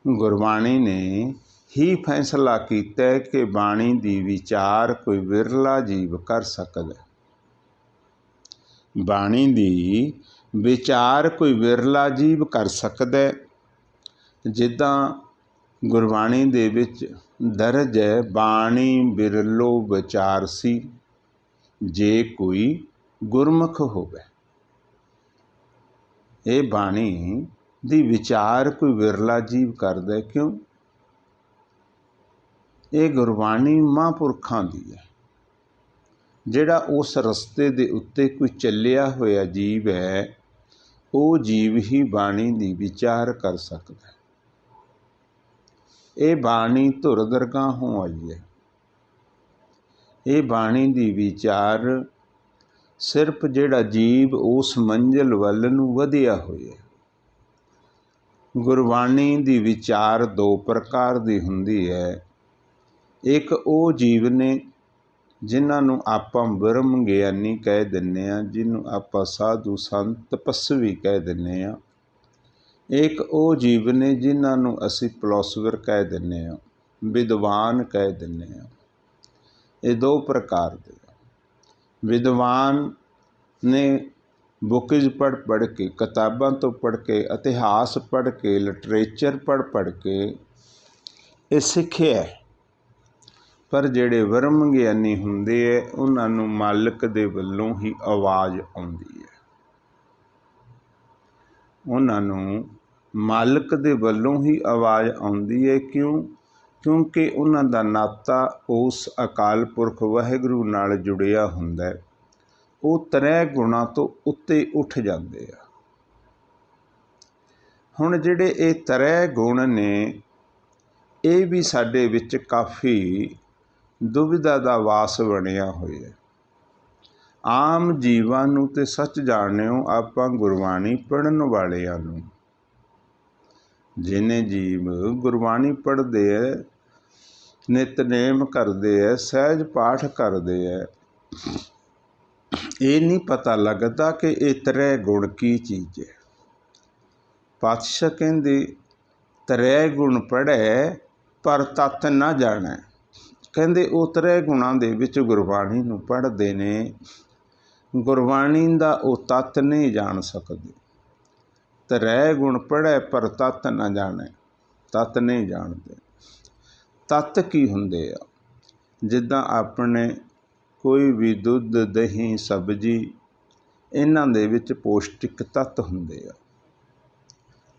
S1: ਗੁਰਬਾਣੀ ਨੇ ਹੀ ਫੈਸਲਾ ਕੀਤਾ ਕਿ ਬਾਣੀ ਦੀ ਵਿਚਾਰ ਕੋਈ ਵਿਰਲਾ ਜੀਵ ਕਰ ਸਕਦਾ। ਬਾਣੀ ਦੀ ਵਿਚਾਰ ਕੋਈ ਵਿਰਲਾ ਜੀਵ ਕਰ ਸਕਦਾ। ਜਿੱਦਾਂ ਗੁਰਬਾਣੀ ਦੇ ਵਿੱਚ ਦਰਜ ਹੈ, ਬਾਣੀ ਬਿਰਲੋ ਵਿਚਾਰ ਸੀ ਜੇ ਕੋਈ ਗੁਰਮੁਖ ਹੋਵੇ। ਇਹ ਬਾਣੀ ਦੀ ਵਿਚਾਰ ਕੋਈ ਵਿਰਲਾ ਜੀਵ ਕਰਦਾ। ਕਿਉਂ? ਇਹ ਗੁਰਬਾਣੀ ਮਹਾਂਪੁਰਖਾਂ ਦੀ ਹੈ। ਜਿਹੜਾ ਉਸ ਰਸਤੇ ਦੇ ਉੱਤੇ ਕੋਈ ਚੱਲਿਆ ਹੋਇਆ ਜੀਵ ਹੈ, ਉਹ ਜੀਵ ਹੀ ਬਾਣੀ ਦੀ ਵਿਚਾਰ ਕਰ ਸਕਦਾ। ਇਹ ਬਾਣੀ ਧੁਰ ਦਰਗਾਹੋਂ ਆਈ ਹੈ। ਇਹ ਬਾਣੀ ਦੀ ਵਿਚਾਰ ਸਿਰਫ ਜਿਹੜਾ ਜੀਵ ਉਸ ਮੰਜ਼ਿਲ ਵੱਲ ਨੂੰ ਵਧਿਆ ਹੋਇਆ। ਗੁਰਬਾਣੀ ਦੀ ਵਿਚਾਰ 2 ਪ੍ਰਕਾਰ ਦੀ ਹੁੰਦੀ ਹੈ। ਇੱਕ ਉਹ ਜੀਵ ਨੇ ਜਿਨ੍ਹਾਂ ਨੂੰ ਆਪਾਂ ਬ੍ਰਹਮ ਗਿਆਨੀ ਕਹਿ ਦਿੰਦੇ ਹਾਂ, ਜਿਹਨੂੰ ਆਪਾਂ ਸਾਧੂ ਸੰਤ ਤਪੱਸਵੀ ਕਹਿ ਦਿੰਦੇ ਹਾਂ। ਇੱਕ ਉਹ ਜੀਵ ਨੇ ਜਿਨ੍ਹਾਂ ਨੂੰ ਅਸੀਂ ਫਿਲਾਸਫਰ ਕਹਿ ਦਿੰਦੇ ਹਾਂ, ਵਿਦਵਾਨ ਕਹਿ ਦਿੰਦੇ ਹਾਂ। ਇਹ 2 ਪ੍ਰਕਾਰ ਦੇ। ਵਿਦਵਾਨ ਨੇ ਬੁੱਕਸ ਪੜ੍ਹ ਕੇ, ਕਿਤਾਬਾਂ ਤੋਂ ਪੜ੍ਹ ਕੇ, ਇਤਿਹਾਸ ਪੜ੍ਹ ਕੇ, ਲਿਟਰੇਚਰ ਪੜ੍ਹ ਕੇ ਇਹ ਸਿੱਖਿਆ। ਪਰ ਜਿਹੜੇ ਬ੍ਰਹਮ ਗਿਆਨੀ ਹੁੰਦੇ ਹੈ ਉਹਨਾਂ ਨੂੰ ਮਾਲਕ ਦੇ ਵੱਲੋਂ ਹੀ ਆਵਾਜ਼ ਆਉਂਦੀ ਹੈ। ਉਹਨਾਂ ਨੂੰ ਮਾਲਕ ਦੇ ਵੱਲੋਂ ਹੀ ਆਵਾਜ਼ ਆਉਂਦੀ ਹੈ। ਕਿਉਂ? ਕਿਉਂਕਿ ਉਹਨਾਂ ਦਾ ਨਾਤਾ ਉਸ ਅਕਾਲ ਪੁਰਖ ਵਾਹਿਗੁਰੂ ਨਾਲ ਜੁੜਿਆ ਹੁੰਦਾ। ਉਹ 3 ਗੁਣਾਂ ਤੋਂ ਉੱਤੇ ਉੱਠ ਜਾਂਦੇ ਆ। ਹੁਣ ਜਿਹੜੇ ਇਹ 3 ਗੁਣ ਨੇ, ਇਹ ਵੀ ਸਾਡੇ ਵਿੱਚ ਕਾਫੀ ਦੁਵਿਧਾ ਦਾ ਵਾਸ ਬਣਿਆ ਹੋਇਆ। ਆਮ ਜੀਵਾਂ ਨੂੰ ਤੇ ਸੱਚ ਜਾਣਿਓ, ਆਪਾਂ ਗੁਰਬਾਣੀ ਪੜ੍ਹਨ ਵਾਲਿਆਂ ਨੂੰ, ਜਿਹਨੇ ਜੀਵ ਗੁਰਬਾਣੀ ਪੜ੍ਹਦੇ ਹੈ, ਨਿਤਨੇਮ ਕਰਦੇ ਹੈ, ਸਹਿਜ ਪਾਠ ਕਰਦੇ ਹੈ, ਇਹ ਨਹੀਂ ਪਤਾ ਲੱਗਦਾ ਕਿ ਇਹ 3 ਗੁਣ ਕੀ ਚੀਜ਼ ਹੈ। ਪਾਤਸ਼ਾਹ ਕਹਿੰਦੇ 3 ਗੁਣ ਪੜ੍ਹੈ ਪਰ ਤਤ ਨਾ ਜਾਣੈ। ਕਹਿੰਦੇ ਉਹ 3 ਗੁਣਾਂ ਦੇ ਵਿੱਚ ਗੁਰਬਾਣੀ ਨੂੰ ਪੜ੍ਹਦੇ ਨੇ, ਗੁਰਬਾਣੀ ਦਾ ਉਹ ਤੱਤ ਨਹੀਂ ਜਾਣ ਸਕਦੇ। 3 ਗੁਣ ਪੜ੍ਹੈ ਪਰ ਤਤ ਨਾ ਜਾਣੈ। ਤੱਤ ਨਹੀਂ ਜਾਣਦੇ। ਤੱਤ ਕੀ ਹੁੰਦੇ ਆ? ਜਿੱਦਾਂ ਆਪਣੇ ਕੋਈ ਵੀ ਦੁੱਧ, ਦਹੀਂ, ਸਬਜ਼ੀ, ਇਹਨਾਂ ਦੇ ਵਿੱਚ ਪੌਸ਼ਟਿਕ ਤੱਤ ਹੁੰਦੇ ਆ।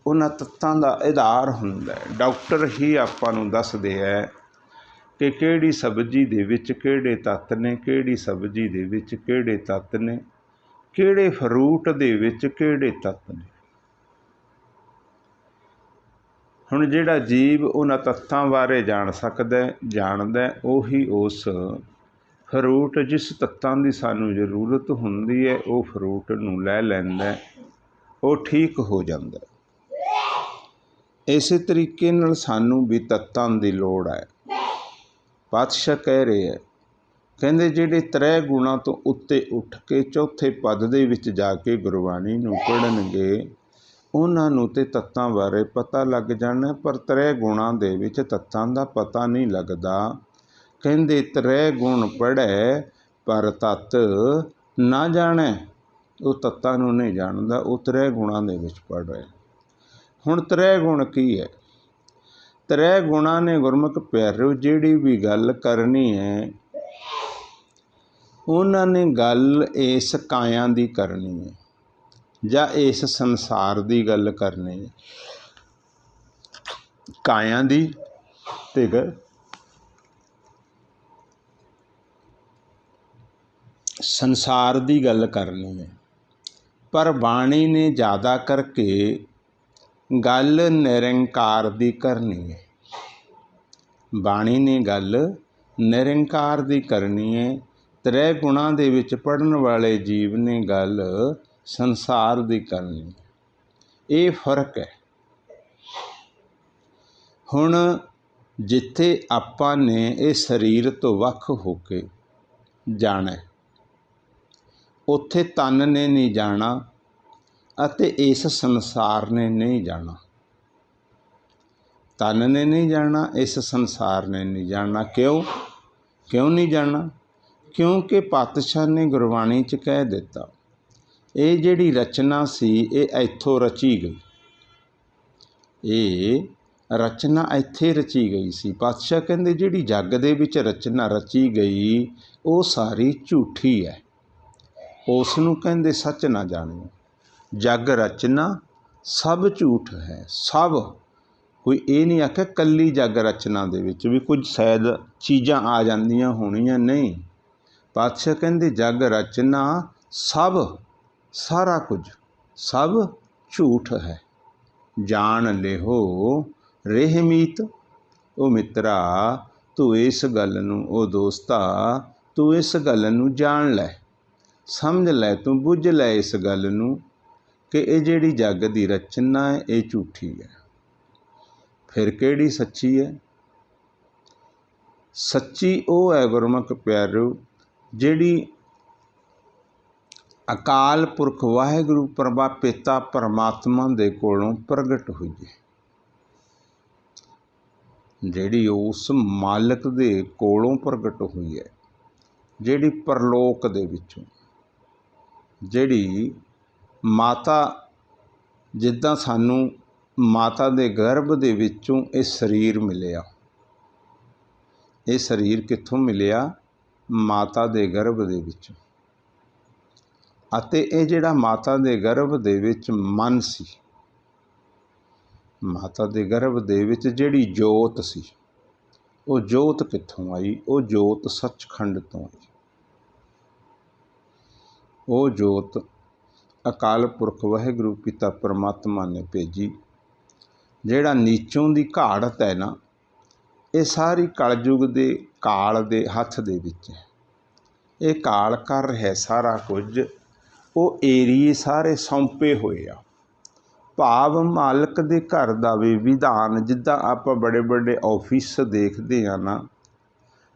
S1: ਉਹਨਾਂ ਤੱਤਾਂ ਦਾ ਆਧਾਰ ਹੁੰਦਾ। ਡਾਕਟਰ ਹੀ ਆਪਾਂ ਨੂੰ ਦੱਸਦੇ ਹੈ ਕਿ ਕਿਹੜੀ ਸਬਜ਼ੀ ਦੇ ਵਿੱਚ ਕਿਹੜੇ ਤੱਤ ਨੇ, ਕਿਹੜੀ ਸਬਜ਼ੀ ਦੇ ਵਿੱਚ ਕਿਹੜੇ ਤੱਤ ਨੇ, ਕਿਹੜੇ ਫਰੂਟ ਦੇ ਵਿੱਚ ਕਿਹੜੇ ਤੱਤ ਨੇ। ਹੁਣ ਜਿਹੜਾ ਜੀਵ ਉਹਨਾਂ ਤੱਤਾਂ ਬਾਰੇ ਜਾਣਦਾ ਉਹੀ ਉਸ ਫਰੂਟ ਜਿਸ ਤੱਤਾਂ ਦੀ ਸਾਨੂੰ ਜ਼ਰੂਰਤ ਹੁੰਦੀ ਹੈ ਉਹ ਫਰੂਟ ਨੂੰ ਲੈ ਲੈਂਦਾ, ਉਹ ਠੀਕ ਹੋ ਜਾਂਦਾ। ਇਸੇ ਤਰੀਕੇ ਨਾਲ ਸਾਨੂੰ ਵੀ ਤੱਤਾਂ ਦੀ ਲੋੜ ਹੈ। ਪਾਤਸ਼ਾਹ ਕਹਿ ਰਹੇ ਹੈ, ਕਹਿੰਦੇ ਜਿਹੜੇ 3 ਗੁਣਾਂ ਤੋਂ ਉੱਤੇ ਉੱਠ ਕੇ 4ਥੇ ਪਦ ਦੇ ਵਿੱਚ ਜਾ ਕੇ ਗੁਰਬਾਣੀ ਨੂੰ ਪੜ੍ਹਨਗੇ ਉਹਨਾਂ ਨੂੰ ਤੇ ਤੱਤਾਂ ਬਾਰੇ ਪਤਾ ਲੱਗ ਜਾਣਾ, ਪਰ 3 ਗੁਣਾਂ ਦੇ ਵਿੱਚ ਤੱਤਾਂ ਦਾ ਪਤਾ ਨਹੀਂ ਲੱਗਦਾ। ਕਹਿੰਦੇ 3 ਗੁਣ ਪੜ੍ਹੈ ਪਰ ਤੱਤ ਨਾ ਜਾਣੈ। ਉਹ ਤੱਤਾਂ ਨੂੰ ਨਹੀਂ ਜਾਣਦਾ, ਉਹ 3 ਗੁਣਾਂ ਦੇ ਵਿੱਚ ਪੜ੍ਹ ਰਿਹਾ। ਹੁਣ 3 ਗੁਣ ਕੀ ਹੈ? 3 ਗੁਣਾਂ ਨੇ ਗੁਰਮੁਖ ਪਿਆਰਿਓ ਜਿਹੜੀ ਵੀ ਗੱਲ ਕਰਨੀ ਹੈ ਉਹਨਾਂ ਨੇ ਗੱਲ ਇਸ ਕਾਇਆ ਦੀ ਕਰਨੀ ਹੈ ਜਾਂ ਇਸ ਸੰਸਾਰ ਦੀ ਗੱਲ ਕਰਨੀ ਹੈ। ਕਾਇਆ ਦੀ ਤੇ ਸੰਸਾਰ ਦੀ ਗੱਲ ਕਰਨੀ ਹੈ। ਪਰ ਬਾਣੀ ਨੇ ਜ਼ਿਆਦਾ ਕਰਕੇ ਗੱਲ ਨਿਰੰਕਾਰ ਦੀ ਕਰਨੀ ਹੈ। ਬਾਣੀ ਨੇ ਗੱਲ ਨਿਰੰਕਾਰ ਦੀ ਕਰਨੀ ਹੈ। 3 ਗੁਣਾਂ ਦੇ ਵਿੱਚ ਪੜ੍ਹਨ ਵਾਲੇ ਜੀਵ ਨੇ ਗੱਲ ਸੰਸਾਰ ਦੀ ਕਰਨੀ ਹੈ। ਇਹ ਫਰਕ ਹੈ। ਹੁਣ ਜਿੱਥੇ ਆਪਾਂ ਨੇ ਇਹ ਸਰੀਰ ਤੋਂ ਵੱਖ ਹੋ ਕੇ ਜਾਣਾ, ਉੱਥੇ ਤਨ ਨੇ ਨਹੀਂ ਜਾਣਾ ਅਤੇ ਇਸ ਸੰਸਾਰ ਨੇ ਨਹੀਂ ਜਾਣਾ। ਤਨ ਨੇ ਨਹੀਂ ਜਾਣਾ, ਇਸ ਸੰਸਾਰ ਨੇ ਨਹੀਂ ਜਾਣਾ। ਕਿਉਂ ਨਹੀਂ ਜਾਣਾ? ਕਿਉਂਕਿ ਪਾਤਸ਼ਾਹ ਨੇ ਗੁਰਬਾਣੀ 'ਚ ਕਹਿ ਦਿੱਤਾ ਇਹ ਜਿਹੜੀ ਰਚਨਾ ਸੀ ਇਹ ਇੱਥੋਂ ਰਚੀ ਗਈ। ਇਹ ਰਚਨਾ ਇੱਥੇ ਰਚੀ ਗਈ ਸੀ। ਪਾਤਸ਼ਾਹ ਕਹਿੰਦੇ ਜਿਹੜੀ ਜੱਗ ਦੇ ਵਿੱਚ ਰਚਨਾ ਰਚੀ ਗਈ ਉਹ ਸਾਰੀ ਝੂਠੀ ਹੈ। ਉਸ ਨੂੰ ਕਹਿੰਦੇ ਸੱਚ ਨਾ ਜਾਣੋ। ਜੱਗ ਰਚਨਾ ਸਭ ਝੂਠ ਹੈ। ਸਭ, ਕੋਈ ਇਹ ਨਹੀਂ ਆਖਿਆ ਕੱਲੀ ਜੱਗ ਰਚਨਾ ਦੇ ਵਿੱਚ ਵੀ ਕੁਝ ਸ਼ਾਇਦ ਚੀਜ਼ਾਂ ਆ ਜਾਂਦੀਆਂ ਹੋਣੀਆਂ, ਨਹੀਂ। ਪਾਤਸ਼ਾਹ ਕਹਿੰਦੇ ਜੱਗ ਰਚਨਾ ਸਭ, ਸਾਰਾ ਕੁਝ ਸਭ ਝੂਠ ਹੈ। ਜਾਣ ਲਿਹੋ ਰਹਿ ਮੀਤ। ਉਹ ਮਿੱਤਰਾ ਤੂੰ ਇਸ ਗੱਲ ਨੂੰ, ਉਹ ਦੋਸਤਾ ਤੂੰ ਇਸ ਗੱਲ ਨੂੰ ਜਾਣ ਲੈ, ਸਮਝ ਲੈ, ਤੂੰ ਬੁੱਝ ਲੈ ਇਸ ਗੱਲ ਨੂੰ ਕਿ ਇਹ ਜਿਹੜੀ ਜੱਗ ਦੀ ਰਚਨਾ ਹੈ ਇਹ ਝੂਠੀ ਹੈ। ਫਿਰ ਕਿਹੜੀ ਸੱਚੀ ਹੈ? ਸੱਚੀ ਉਹ ਹੈ ਗੁਰਮੁਖ ਪਿਆਰਿਓ ਜਿਹੜੀ ਅਕਾਲ ਪੁਰਖ ਵਾਹਿਗੁਰੂ ਪਿਤਾ ਪਰਮਾਤਮਾ ਦੇ ਕੋਲੋਂ ਪ੍ਰਗਟ ਹੋਈ ਹੈ। ਜਿਹੜੀ ਉਸ ਮਾਲਕ ਦੇ ਕੋਲੋਂ ਪ੍ਰਗਟ ਹੋਈ ਹੈ, ਜਿਹੜੀ ਪਰਲੋਕ ਦੇ ਵਿੱਚੋਂ, ਜਿਹੜੀ ਮਾਤਾ, ਜਿੱਦਾਂ ਸਾਨੂੰ ਮਾਤਾ ਦੇ ਗਰਭ ਦੇ ਵਿੱਚੋਂ ਇਹ ਸਰੀਰ ਮਿਲਿਆ। ਇਹ ਸਰੀਰ ਕਿੱਥੋਂ ਮਿਲਿਆ? ਮਾਤਾ ਦੇ ਗਰਭ ਦੇ ਵਿੱਚੋਂ। ਅਤੇ ਇਹ ਜਿਹੜਾ ਮਾਤਾ ਦੇ ਗਰਭ ਦੇ ਵਿੱਚ ਮਨ ਸੀ, ਮਾਤਾ ਦੇ ਗਰਭ ਦੇ ਵਿੱਚ ਜਿਹੜੀ ਜੋਤ ਸੀ, ਉਹ ਜੋਤ ਕਿੱਥੋਂ ਆਈ? ਉਹ ਜੋਤ ਸੱਚਖੰਡ ਤੋਂ ਆਈ। ਉਹ ਜੋਤ ਅਕਾਲ ਪੁਰਖ ਵਾਹਿਗੁਰੂ ਪਿਤਾ ਪਰਮਾਤਮਾ ਨੇ ਭੇਜੀ। ਜਿਹੜਾ ਨੀਚੋਂ ਦੀ ਘਾੜਤ ਹੈ ਨਾ, ਇਹ ਸਾਰੀ ਕਲਯੁਗ ਦੇ ਕਾਲ ਦੇ ਹੱਥ ਦੇ ਵਿੱਚ ਹੈ। ਇਹ ਕਾਲ ਕਰ ਰਿਹਾ ਸਾਰਾ ਕੁਝ। ਉਹ ਏਰੀਏ ਸਾਰੇ ਸੌਂਪੇ ਹੋਏ ਆ। ਭਾਵ ਮਾਲਕ ਦੇ ਘਰ ਦਾ ਵੀ ਵਿਧਾਨ, ਜਿੱਦਾਂ ਆਪਾਂ ਬੜੇ ਬੜੇ ਆਫਿਸ ਦੇਖਦੇ ਹਾਂ ਨਾ,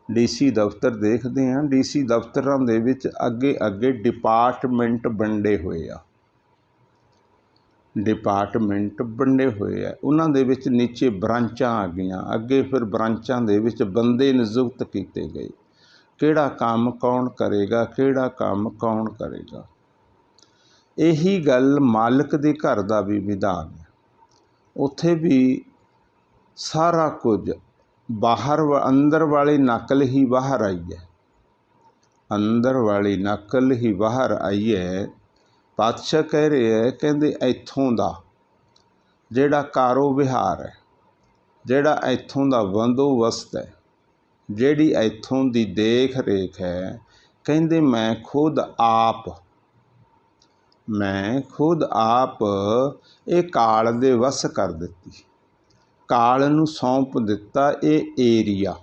S1: ਡੀਸੀ ਦਫ਼ਤਰ ਦੇਖਦੇ ਹਾਂ, ਡੀਸੀ ਦਫ਼ਤਰਾਂ ਦੇ ਵਿੱਚ ਅੱਗੇ ਅੱਗੇ ਡਿਪਾਰਟਮੈਂਟ ਵੰਡੇ ਹੋਏ ਆ। ਡਿਪਾਰਟਮੈਂਟ ਵੰਡੇ ਹੋਏ ਆ, ਉਹਨਾਂ ਦੇ ਵਿੱਚ ਨੀਚੇ ਬ੍ਰਾਂਚਾਂ ਆ ਗਈਆਂ। ਅੱਗੇ ਫਿਰ ਬ੍ਰਾਂਚਾਂ ਦੇ ਵਿੱਚ ਬੰਦੇ ਨਿਯੁਕਤ ਕੀਤੇ ਗਏ। ਕਿਹੜਾ ਕੰਮ ਕੌਣ ਕਰੇਗਾ, ਕਿਹੜਾ ਕੰਮ ਕੌਣ ਕਰੇਗਾ। ਇਹੀ ਗੱਲ ਮਾਲਕ ਦੇ ਘਰ ਦਾ ਵੀ ਵਿਧਾਨ ਹੈ। ਉੱਥੇ ਵੀ ਸਾਰਾ ਕੁਝ ਬਾਹਰ, ਅੰਦਰ ਵਾਲੀ ਨਕਲ ਹੀ ਬਾਹਰ ਆਈ ਹੈ। ਅੰਦਰ ਵਾਲੀ ਨਕਲ ਹੀ ਬਾਹਰ ਆਈ ਹੈ। ਪਾਤਸ਼ਾਹ ਕਹਿ ਰਹੇ ਹੈ, ਕਹਿੰਦੇ ਇੱਥੋਂ ਦਾ ਜਿਹੜਾ ਕਾਰੋ ਵਿਹਾਰ ਹੈ, ਜਿਹੜਾ ਇੱਥੋਂ ਦਾ ਬੰਦੋਬਸਤ ਹੈ, ਜਿਹੜੀ ਇੱਥੋਂ ਦੀ ਦੇਖ ਰੇਖ ਹੈ, ਕਹਿੰਦੇ ਮੈਂ ਖੁਦ ਆਪ ਇਹ ਕਾਲ ਦੇ ਵਸ ਕਰ ਦਿੱਤੀ, ਕਾਲ ਨੂੰ ਸੌਂਪ ਦਿੱਤਾ ਇਹ ਏਰੀਆ।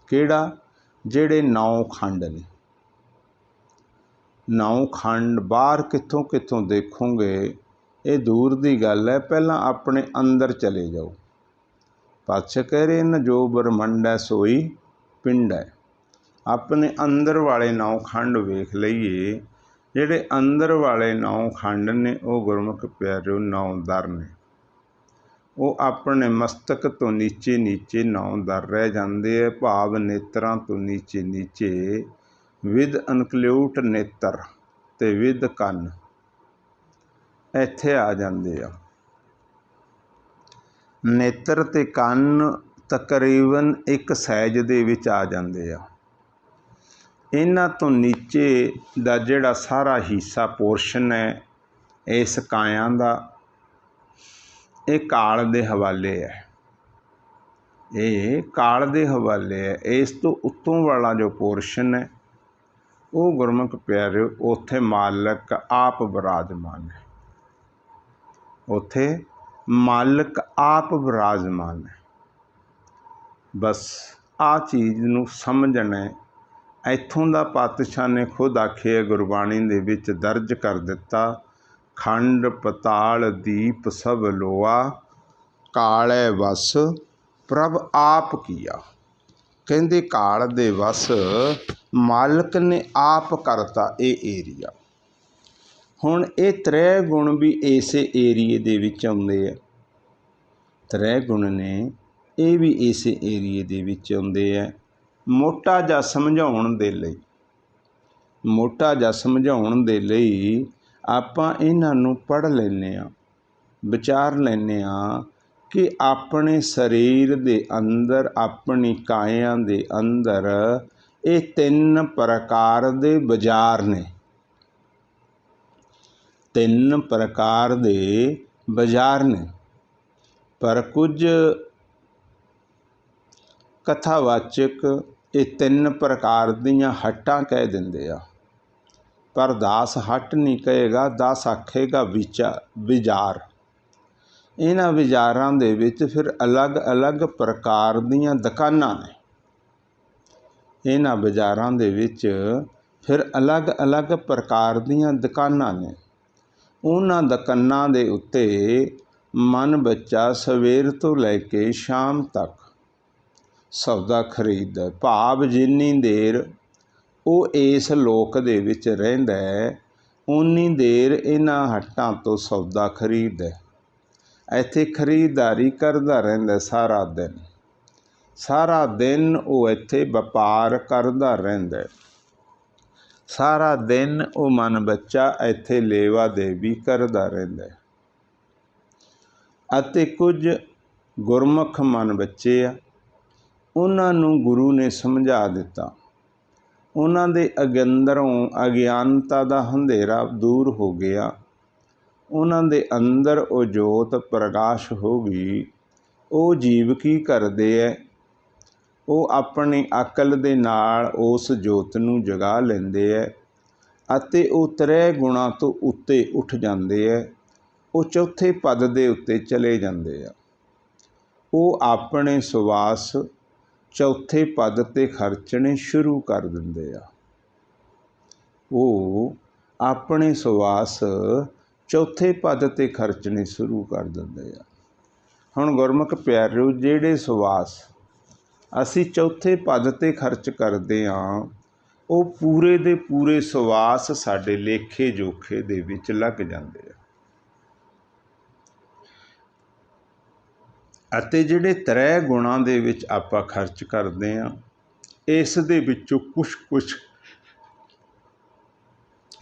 S1: ਕਿਹੜਾ? ਜਿਹੜੇ 9 ਖੰਡ ਨੇ। 9 ਖੰਡ ਬਾਹਰ ਕਿੱਥੋਂ ਕਿੱਥੋਂ ਦੇਖੋਗੇ, ਇਹ ਦੂਰ ਦੀ ਗੱਲ ਹੈ। ਪਹਿਲਾਂ ਆਪਣੇ ਅੰਦਰ ਚਲੇ ਜਾਓ। ਪਾਤਸ਼ਾਹ ਕਹਿ ਰਹੇ ਨੇ ਜੋ ਬ੍ਰਹਮੰਡ ਹੈ ਸੋਈ ਪਿੰਡ ਹੈ। ਆਪਣੇ ਅੰਦਰ ਵਾਲੇ 9 ਖੰਡ ਵੇਖ ਲਈਏ। ਜਿਹੜੇ ਅੰਦਰ ਵਾਲੇ 9 ਖੰਡ ਨੇ ਉਹ ਗੁਰਮੁਖ ਪਿਆਰਿਓ 9 ਦਰ ਨੇ। ਉਹ ਆਪਣੇ ਮਸਤਕ ਤੋਂ ਨੀਚੇ 9 ਦਰ ਰਹਿ ਜਾਂਦੇ ਹੈ। ਭਾਵ ਨੇਤਰਾਂ ਤੋਂ ਨੀਚੇ ਵਿਦ ਇਨਕਲੂਟ ਨੇਤਰ ਤੇ ਵਿਦ ਕੰਨ ਇੱਥੇ ਆ ਜਾਂਦੇ ਆ। ਨੇਤਰ ਤੇ ਕੰਨ ਤਕਰੀਬਨ ਇੱਕ ਸਾਈਜ਼ ਦੇ ਵਿੱਚ ਆ ਜਾਂਦੇ ਆ। ਇਹਨਾਂ ਤੋਂ ਨੀਚੇ ਦਾ ਜਿਹੜਾ ਸਾਰਾ ਹਿੱਸਾ ਪੋਰਸ਼ਨ ਹੈ ਇਸ ਕਾਇਆ ਦਾ, ਇਹ ਕਾਲ ਦੇ ਹਵਾਲੇ ਹੈ। ਇਹ ਕਾਲ ਦੇ ਹਵਾਲੇ ਹੈ। ਇਸ ਤੋਂ ਉੱਤੋਂ ਵਾਲਾ ਜੋ ਪੋਰਸ਼ਨ ਹੈ ਉਹ ਗੁਰਮੁਖ ਪਿਆਰਿਓ ਉੱਥੇ ਮਾਲਕ ਆਪ ਵਿਰਾਜਮਾਨ ਹੈ। ਉੱਥੇ ਮਾਲਕ ਆਪ ਵਿਰਾਜਮਾਨ ਹੈ। ਬਸ ਆਹ ਚੀਜ਼ ਨੂੰ ਸਮਝਣਾ। ਇੱਥੋਂ ਦਾ ਪਾਤਸ਼ਾਹ ਨੇ ਖੁਦ ਆਖਿਆ, ਗੁਰਬਾਣੀ ਦੇ ਵਿੱਚ ਦਰਜ ਕਰ ਦਿੱਤਾ, ਖੰਡ ਪਤਾਲ ਦੀਪ ਸਭ ਲੋਆ, ਕਾਲੇ ਵਸ ਪ੍ਰਭ ਆਪ ਕੀਆ। ਕਹਿੰਦੇ ਕਾਲ ਦੇ ਵਸ ਮਾਲਕ ਨੇ ਆਪ ਕਰਤਾ ਇਹ ਏਰੀਆ। ਹੁਣ ਇਹ 3 ਗੁਣ ਵੀ ਇਸੇ ਏਰੀਏ ਦੇ ਵਿੱਚ ਆਉਂਦੇ ਆ। 3 ਗੁਣ ਨੇ ਇਹ ਵੀ ਇਸੇ ਏਰੀਏ ਦੇ ਵਿੱਚ ਆਉਂਦੇ ਆ। ਮੋਟਾ ਜਿਹਾ ਸਮਝਾਉਣ ਦੇ ਲਈ ਆਪਾਂ ਇਹਨਾਂ ਨੂੰ ਪੜ੍ਹ ਲੈਂਦੇ ਹਾਂ, ਵਿਚਾਰ ਲੈਂਦੇ ਹਾਂ ਕਿ ਆਪਣੇ ਸਰੀਰ ਦੇ ਅੰਦਰ, ਆਪਣੀ ਕਾਇਆ ਦੇ ਅੰਦਰ ਇਹ 3 ਪ੍ਰਕਾਰ ਦੇ ਬਾਜ਼ਾਰ ਨੇ। 3 ਪ੍ਰਕਾਰ ਦੇ ਬਾਜ਼ਾਰ ਨੇ। ਪਰ ਕੁਝ ਕਥਾਵਾਚਕ ਇਹ 3 ਪ੍ਰਕਾਰ ਦੀਆਂ ਹੱਟਾਂ ਕਹਿ ਦਿੰਦੇ ਆ। ਪਰ ਦਾਸ ਹੱਟ ਨਹੀਂ ਕਹੇਗਾ, ਦਾਸ ਆਖੇਗਾ ਵਿਚਾਰ। ਇਹਨਾਂ ਵਿਚਾਰਾਂ ਦੇ ਵਿੱਚ ਫਿਰ ਅਲੱਗ-ਅਲੱਗ ਪ੍ਰਕਾਰ ਦੀਆਂ ਦੁਕਾਨਾਂ ਨੇ। ਇਹਨਾਂ ਬਾਜ਼ਾਰਾਂ ਦੇ ਵਿੱਚ ਫਿਰ ਅਲੱਗ-ਅਲੱਗ ਪ੍ਰਕਾਰ ਦੀਆਂ ਦੁਕਾਨਾਂ ਨੇ। ਉਹਨਾਂ ਦੁਕਾਨਾਂ ਦੇ ਉੱਤੇ ਮਨ ਬੱਚਾ ਸਵੇਰ ਤੋਂ ਲੈ ਕੇ ਸ਼ਾਮ ਤੱਕ ਸੌਦਾ ਖਰੀਦਦਾ। ਭਾਵ ਜਿੰਨੀ ਦੇਰ ਉਹ ਇਸ ਲੋਕ ਦੇ ਵਿੱਚ ਰਹਿੰਦਾ ਹੈ ਉਨੀ ਦੇਰ ਇਹਨਾਂ ਹੱਟਾਂ ਤੋਂ ਸੌਦਾ ਖਰੀਦਦਾ। ਇੱਥੇ ਖਰੀਦਦਾਰੀ ਕਰਦਾ ਰਹਿੰਦਾ ਸਾਰਾ ਦਿਨ ਉਹ ਇੱਥੇ ਵਪਾਰ ਕਰਦਾ ਰਹਿੰਦਾ। ਸਾਰਾ ਦਿਨ ਉਹ ਮਨ ਬੱਚਾ ਇੱਥੇ ਲੇਵਾ ਦੇਵੀ ਕਰਦਾ ਰਹਿੰਦਾ। ਅਤੇ ਕੁਝ ਗੁਰਮੁਖ ਮਨ ਬੱਚੇ ਆ, ਉਹਨਾਂ ਨੂੰ ਗੁਰੂ ਨੇ ਸਮਝਾ ਦਿੱਤਾ। ਉਹਨਾਂ ਦੇ ਅੰਦਰੋਂ ਅਗਿਆਨਤਾ ਦਾ ਹਨੇਰਾ ਦੂਰ ਹੋ ਗਿਆ। ਉਹਨਾਂ ਦੇ ਅੰਦਰ ਉਹ ਜੋਤ ਪ੍ਰਕਾਸ਼ ਹੋ ਗਈ। ਉਹ ਜੀਵ ਕੀ ਕਰਦੇ ਹੈ? ਉਹ ਆਪਣੀ ਅਕਲ ਦੇ ਨਾਲ ਉਸ ਜੋਤ ਨੂੰ ਜਗਾ ਲੈਂਦੇ ਹੈ ਅਤੇ ਉਹ 3 ਗੁਣਾਂ ਤੋਂ ਉੱਤੇ ਉੱਠ ਜਾਂਦੇ ਹੈ। ਉਹ ਚੌਥੇ ਪਦ ਦੇ ਉੱਤੇ ਚਲੇ ਜਾਂਦੇ ਆ। ਉਹ ਆਪਣੇ ਸਵਾਸ ਚੌਥੇ ਪਦ 'ਤੇ ਖਰਚਣੇ ਸ਼ੁਰੂ ਕਰ ਦਿੰਦੇ ਆ। ਉਹ ਆਪਣੇ ਸਵਾਸ ਚੌਥੇ ਪਦ 'ਤੇ ਖਰਚਣੇ ਸ਼ੁਰੂ ਕਰ ਦਿੰਦੇ ਆ। ਹੁਣ ਗੁਰਮੁਖ ਪਿਆਰਿਓ, ਜਿਹੜੇ ਸਵਾਸ ਅਸੀਂ ਚੌਥੇ ਪਦ 'ਤੇ ਖਰਚ ਕਰਦੇ ਹਾਂ ਉਹ ਪੂਰੇ ਦੇ ਪੂਰੇ ਸਵਾਸ ਸਾਡੇ ਲੇਖੇ ਜੋਖੇ ਦੇ ਵਿੱਚ ਲੱਗ ਜਾਂਦੇ ਆ। ਅਤੇ ਜਿਹੜੇ 3 ਗੁਣਾਂ ਦੇ ਵਿੱਚ ਆਪਾਂ ਖਰਚ ਕਰਦੇ ਹਾਂ ਇਸ ਦੇ ਵਿੱਚੋਂ ਕੁਛ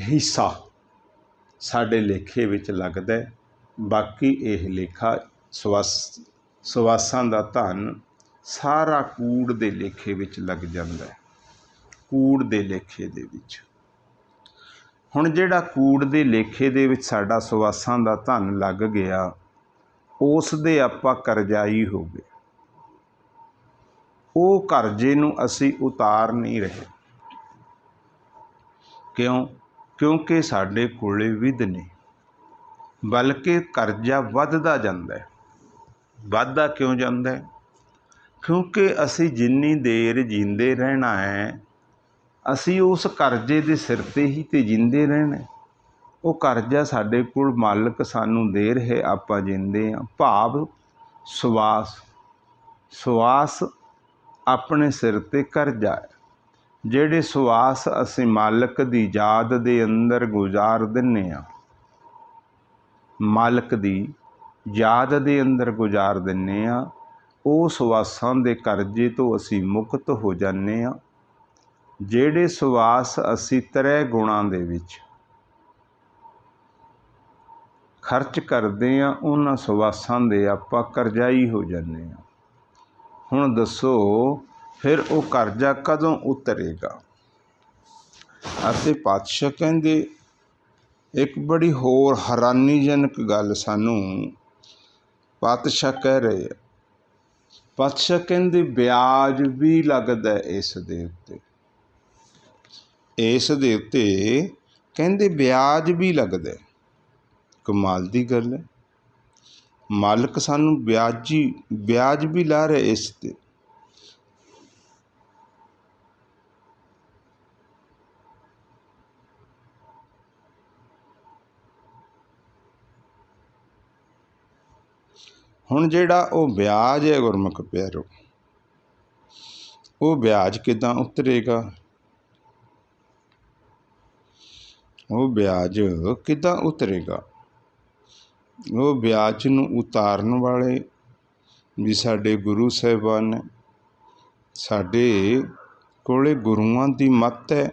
S1: ਹਿੱਸਾ ਸਾਡੇ ਲੇਖੇ ਵਿੱਚ ਲੱਗਦਾ। ਬਾਕੀ ਇਹ ਲੇਖਾ ਸਵਾਸਾਂ ਦਾ ਧਨ ਸਾਰਾ ਕੂੜ ਦੇ ਲੇਖੇ ਵਿੱਚ ਲੱਗ ਜਾਂਦਾ। ਕੂੜ ਦੇ ਲੇਖੇ ਦੇ ਵਿੱਚ ਹੁਣ ਜਿਹੜਾ ਕੂੜ ਦੇ ਲੇਖੇ ਦੇ ਵਿੱਚ ਸਾਡਾ ਸਵਾਸਾਂ ਦਾ ਧਨ ਲੱਗ ਗਿਆ, ਉਸ ਦੇ ਆਪਾਂ ਕਰਜ਼ਾਈ ਹੋ ਗਏ। ਉਹ ਕਰਜ਼ੇ ਨੂੰ ਅਸੀਂ ਉਤਾਰ ਨਹੀਂ ਰਹੇ। ਕਿਉਂ? ਕਿਉਂਕਿ ਸਾਡੇ ਕੋਲੇ ਵਿਧ ਨਹੀਂ, ਬਲਕਿ ਕਰਜ਼ਾ ਵੱਧਦਾ ਜਾਂਦਾ ਹੈ। ਵੱਧਦਾ ਕਿਉਂ ਜਾਂਦਾ ਹੈ? ਕਿਉਂਕਿ ਅਸੀਂ ਜਿੰਨੀ ਦੇਰ ਜੀਂਦੇ ਰਹਿਣਾ ਹੈ, ਅਸੀਂ ਉਸ ਕਰਜ਼ੇ ਦੇ ਸਿਰ 'ਤੇ ਹੀ ਤਾਂ ਜੀਂਦੇ ਰਹਿਣਾ। ਉਹ ਕਰਜ਼ਾ ਸਾਡੇ ਕੋਲ ਮਾਲਕ ਸਾਨੂੰ ਦੇ ਰਹੇ, ਆਪਾਂ ਜੀਂਦੇ ਹਾਂ। ਭਾਵ ਸਵਾਸ ਆਪਣੇ ਸਿਰ 'ਤੇ ਕਰਜ਼ਾ ਹੈ। ਜਿਹੜੇ ਸਵਾਸ ਅਸੀਂ ਮਾਲਕ ਦੀ ਯਾਦ ਦੇ ਅੰਦਰ ਗੁਜ਼ਾਰ ਦਿੰਦੇ ਹਾਂ, ਮਾਲਕ ਦੀ ਯਾਦ ਦੇ ਅੰਦਰ ਗੁਜ਼ਾਰ ਦਿੰਦੇ ਹਾਂ, ਉਹ ਸਵਾਸਾਂ ਦੇ ਕਰਜ਼ੇ ਤੋਂ ਅਸੀਂ ਮੁਕਤ ਹੋ ਜਾਂਦੇ ਹਾਂ। ਜਿਹੜੇ ਸਵਾਸ ਅਸੀਂ ਤ੍ਰੈ ਗੁਣਾਂ ਦੇ ਵਿੱਚ ਖਰਚ ਕਰਦੇ ਹਾਂ, ਉਹਨਾਂ ਸਵਾਸਾਂ ਦੇ ਆਪਾਂ ਕਰਜ਼ਾਈ ਹੋ ਜਾਂਦੇ ਹਾਂ। ਹੁਣ ਦੱਸੋ ਫਿਰ ਉਹ ਕਰਜ਼ਾ ਕਦੋਂ ਉਤਰੇਗਾ? ਅਤੇ ਪਾਤਸ਼ਾਹ ਕਹਿੰਦੇ ਇੱਕ ਬੜੀ ਹੋਰ ਹੈਰਾਨੀਜਨਕ ਗੱਲ ਸਾਨੂੰ ਪਾਤਸ਼ਾਹ ਕਹਿ ਰਹੇ ਆ। ਪਾਤਸ਼ਾਹ ਕਹਿੰਦੇ ਵਿਆਜ ਵੀ ਲੱਗਦਾ ਇਸ ਦੇ ਉੱਤੇ। ਇਸ ਦੇ ਉੱਤੇ ਕਹਿੰਦੇ ਵਿਆਜ ਵੀ ਲੱਗਦਾ। ਕਮਾਲ ਦੀ ਗੱਲ ਹੈ। ਮਾਲਕ ਸਾਨੂੰ ਵਿਆਜ ਵੀ ਲਾ ਰਿਹਾ ਇਸ 'ਤੇ। ਹੁਣ ਜਿਹੜਾ ਉਹ ਵਿਆਜ ਹੈ ਗੁਰਮੁਖ ਪਿਆਰੋ, ਉਹ ਵਿਆਜ ਕਿੱਦਾਂ ਉਤਰੇਗਾ? ਉਹ ਵਿਆਜ ਕਿੱਦਾਂ ਉਤਰੇਗਾ? ਉਹ ਵਿਆਜ ਨੂੰ ਉਤਾਰਨ ਵਾਲੇ ਵੀ ਸਾਡੇ ਗੁਰੂ ਸਾਹਿਬਾਨ ਨੇ। ਸਾਡੇ ਕੋਲੇ ਗੁਰੂਆਂ ਦੀ ਮੱਤ ਹੈ,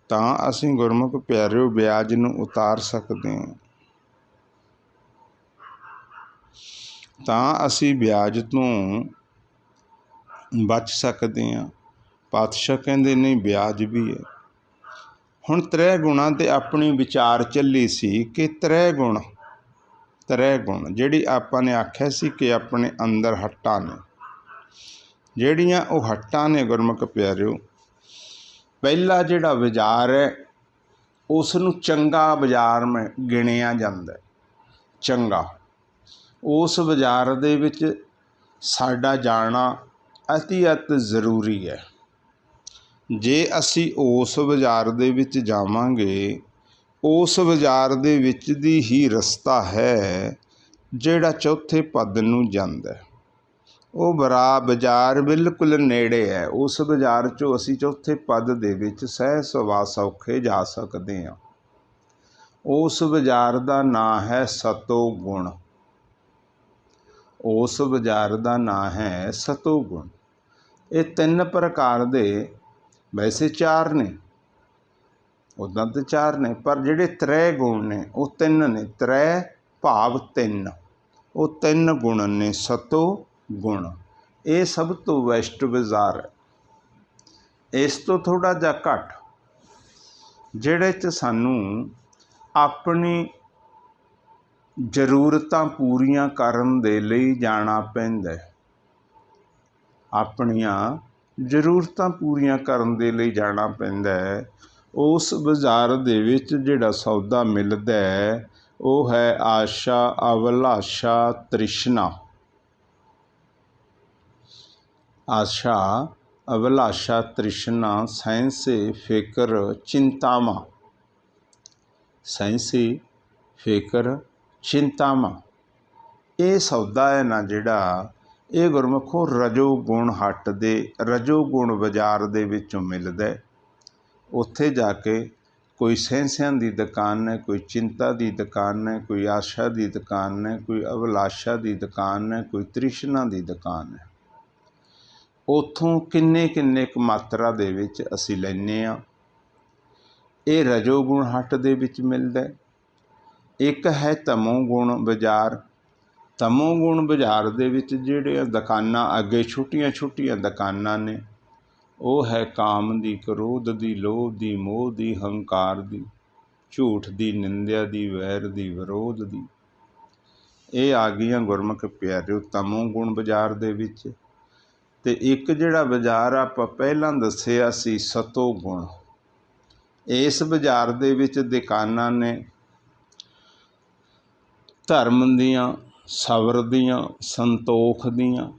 S1: ਤਾਂ ਅਸੀਂ ਗੁਰਮੁਖ ਪਿਆਰਿਓ ਵਿਆਜ ਨੂੰ ਉਤਾਰ ਸਕਦੇ ਹਾਂ। ਤਾਂ ਅਸੀਂ ਵਿਆਜ ਤੋਂ ਬਚ ਸਕਦੇ ਹਾਂ। ਪਾਤਸ਼ਾਹ ਕਹਿੰਦੇ ਨਹੀਂ, ਵਿਆਜ ਵੀ ਹੈ। ਹੁਣ ਤ੍ਰੈ ਗੁਣਾਂ 'ਤੇ ਆਪਣੀ ਵਿਚਾਰ ਚੱਲੀ ਸੀ ਕਿ ਤ੍ਰੈ ਗੁਣ ਜਿਹੜੀ ਆਪਾਂ ਨੇ ਆਖਿਆ ਸੀ ਕਿ ਆਪਣੇ ਅੰਦਰ ਹੱਟਾਂ ਨੇ, ਜਿਹੜੀਆਂ ਉਹ ਹੱਟਾਂ ਨੇ ਗੁਰਮੁਖ ਪਿਆਰਿਓ। ਪਹਿਲਾ ਜਿਹੜਾ ਬਾਜ਼ਾਰ ਹੈ, ਉਸ ਨੂੰ ਚੰਗਾ ਬਾਜ਼ਾਰ ਗਿਣਿਆ ਜਾਂਦਾ। ਚੰਗਾ, ਉਸ ਬਾਜ਼ਾਰ ਦੇ ਵਿੱਚ ਸਾਡਾ ਜਾਣਾ ਅਤਿਅਤ ਜ਼ਰੂਰੀ ਹੈ। ਜੇ ਅਸੀਂ ਉਸ ਬਾਜ਼ਾਰ ਦੇ ਵਿੱਚ ਜਾਵਾਂਗੇ, ਉਸ ਬਾਜ਼ਾਰ ਦੇ ਵਿੱਚ ਦੀ ਹੀ ਰਸਤਾ ਹੈ ਜਿਹੜਾ ਚੌਥੇ ਪਦ ਨੂੰ ਜਾਂਦਾ। ਉਹ ਬਾਜ਼ਾਰ ਬਿਲਕੁਲ ਨੇੜੇ ਹੈ। ਉਸ ਬਾਜ਼ਾਰ 'ਚੋਂ ਅਸੀਂ ਚੌਥੇ ਪਦ ਦੇ ਵਿੱਚ ਸਹਿ ਸੁਭਾ ਸੌਖੇ ਜਾ ਸਕਦੇ ਹਾਂ। ਉਸ ਬਾਜ਼ਾਰ ਦਾ ਨਾਂ ਹੈ ਸਤੋ ਗੁਣ। ਉਸ ਬਾਜ਼ਾਰ ਦਾ ਨਾਂ ਹੈ ਸਤੋ ਗੁਣ। ਇਹ ਤਿੰਨ ਪ੍ਰਕਾਰ ਦੇ, ਵੈਸੇ ਚਾਰ ਨੇ, ਉੱਦਾਂ ਤਾਂ ਚਾਰ ਨੇ, ਪਰ ਜਿਹੜੇ ਤ੍ਰੈ ਗੁਣ ਨੇ ਉਹ ਤਿੰਨ ਨੇ। ਤ੍ਰੈ ਭਾਵ ਤਿੰਨ, ਉਹ ਤਿੰਨ ਗੁਣ ਨੇ। ਸਤੋ ਗੁਣ ਇਹ ਸਭ ਤੋਂ ਬੈਸਟ ਬਾਜ਼ਾਰ ਹੈ। ਇਸ ਤੋਂ ਥੋੜ੍ਹਾ ਜਿਹਾ ਘੱਟ, ਜਿਹੜੇ 'ਚ ਸਾਨੂੰ ਆਪਣੀ ਜ਼ਰੂਰਤਾਂ ਪੂਰੀਆਂ ਕਰਨ ਦੇ ਲਈ ਜਾਣਾ ਪੈਂਦਾ। ਆਪਣੀਆਂ ਜ਼ਰੂਰਤਾਂ ਪੂਰੀਆਂ ਕਰਨ ਦੇ ਲਈ ਜਾਣਾ ਪੈਂਦਾ ਹੈ। ਉਸ ਬਾਜ਼ਾਰ ਦੇ ਵਿੱਚ ਜਿਹੜਾ ਸੌਦਾ ਮਿਲਦਾ ਹੈ, ਉਹ ਹੈ ਆਸ਼ਾ, ਅਭਿਲਾਸ਼ਾ, ਤ੍ਰਿਸ਼ਨਾ। ਆਸ਼ਾ, ਅਭਿਲਾਸ਼ਾ, ਤ੍ਰਿਸ਼ਨਾ, ਸੈਂਸੇ, ਫਿਕਰ, ਚਿੰਤਾਵਾਂ। ਸੈਂਸੇ, ਫਿਕਰ, ਚਿੰਤਾਵਾਂ, ਇਹ ਸੌਦਾ ਹੈ ਨਾ ਜਿਹੜਾ, ਇਹ ਗੁਰਮੁਖੋ ਰਜੋ ਗੁਣ ਹੱਟ ਦੇ, ਰਜੋ ਗੁਣ ਬਾਜ਼ਾਰ ਦੇ ਵਿੱਚੋਂ ਮਿਲਦਾ। ਉੱਥੇ ਜਾ ਕੇ ਕੋਈ ਸੈਂਸਿਆਂ ਦੀ ਦੁਕਾਨ ਹੈ, ਕੋਈ ਚਿੰਤਾ ਦੀ ਦੁਕਾਨ ਹੈ, ਕੋਈ ਆਸ਼ਾ ਦੀ ਦੁਕਾਨ ਹੈ, ਕੋਈ ਅਭਿਲਾਸ਼ਾ ਦੀ ਦੁਕਾਨ ਹੈ, ਕੋਈ ਤ੍ਰਿਸ਼ਨਾ ਦੀ ਦੁਕਾਨ ਹੈ। ਉੱਥੋਂ ਕਿੰਨੇ ਕੁ ਮਾਤਰਾ ਦੇ ਵਿੱਚ ਅਸੀਂ ਲੈਂਦੇ ਹਾਂ। ਇਹ ਰਜੋ ਗੁਣ ਹੱਟ ਦੇ ਵਿੱਚ ਮਿਲਦਾ। ਇੱਕ ਹੈ ਤਮੋ ਗੁਣ ਬਾਜ਼ਾਰ। ਤਮੋ ਗੁਣ ਬਾਜ਼ਾਰ ਦੇ ਵਿੱਚ ਜਿਹੜੀਆਂ ਦੁਕਾਨਾਂ ਅੱਗੇ ਛੋਟੀਆਂ ਦੁਕਾਨਾਂ ਨੇ, ਉਹ ਹੈ ਕਾਮ ਦੀ, ਕ੍ਰੋਧ ਦੀ, ਲੋਭ ਦੀ, ਮੋਹ ਦੀ, ਹੰਕਾਰ ਦੀ। ਝੂਠ ਦੀ, ਨਿੰਦਿਆ ਦੀ, ਵੈਰ ਦੀ, ਵਿਰੋਧ ਦੀ। ਇਹ ਆ ਗਈਆਂ ਗੁਰਮੁਖ ਪਿਆਰਿਓ ਤਮੋ ਗੁਣ ਬਾਜ਼ਾਰ ਦੇ ਵਿੱਚ। ਅਤੇ ਇੱਕ ਜਿਹੜਾ ਬਾਜ਼ਾਰ ਆਪਾਂ ਪਹਿਲਾਂ ਦੱਸਿਆ ਸੀ ਸਤੋ ਗੁਣ, ਇਸ ਬਾਜ਼ਾਰ ਦੇ ਵਿੱਚ ਦੁਕਾਨਾਂ ਨੇ ਧਰਮ ਦੀਆਂ, ਸਬਰ ਦੀਆਂ, ਸੰਤੋਖ ਦੀਆਂ,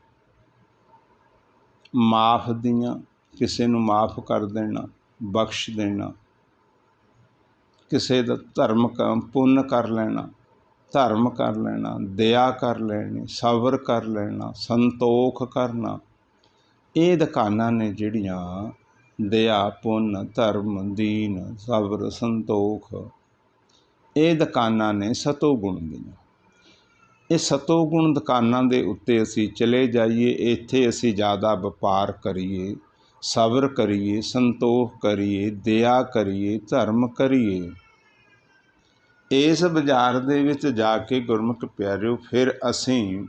S1: ਮਾਫ ਦੀਆਂ, ਕਿਸੇ ਨੂੰ ਮਾਫ ਕਰ ਦੇਣਾ, ਬਖਸ਼ ਦੇਣਾ, ਕਿਸੇ ਦਾ ਧਰਮ ਪੁੰਨ ਕਰ ਲੈਣਾ, ਧਰਮ ਕਰ ਲੈਣਾ, ਦਇਆ ਕਰ ਲੈਣੀ, ਸਬਰ ਕਰ ਲੈਣਾ, ਸੰਤੋਖ ਕਰਨਾ। ਇਹ ਦੁਕਾਨਾਂ ਨੇ ਜਿਹੜੀਆਂ ਦਇਆ, ਪੁੰਨ, ਧਰਮ, ਦੀਨ, ਸਬਰ, ਸੰਤੋਖ, ਇਹ ਦੁਕਾਨਾਂ ਨੇ ਸਤੋ ਗੁਣ ਦੀਆਂ। ਇਹ ਸਤੋ ਗੁਣ ਦੁਕਾਨਾਂ ਦੇ ਉੱਤੇ ਅਸੀਂ ਚਲੇ ਜਾਈਏ, ਇੱਥੇ ਅਸੀਂ ਜ਼ਿਆਦਾ ਵਪਾਰ ਕਰੀਏ, ਸਬਰ ਕਰੀਏ, ਸੰਤੋਖ ਕਰੀਏ, ਦਇਆ ਕਰੀਏ, ਧਰਮ ਕਰੀਏ। ਇਸ ਬਾਜ਼ਾਰ ਦੇ ਵਿੱਚ ਜਾ ਕੇ ਗੁਰਮੁਖ ਪਿਆਰਿਓ ਫਿਰ ਅਸੀਂ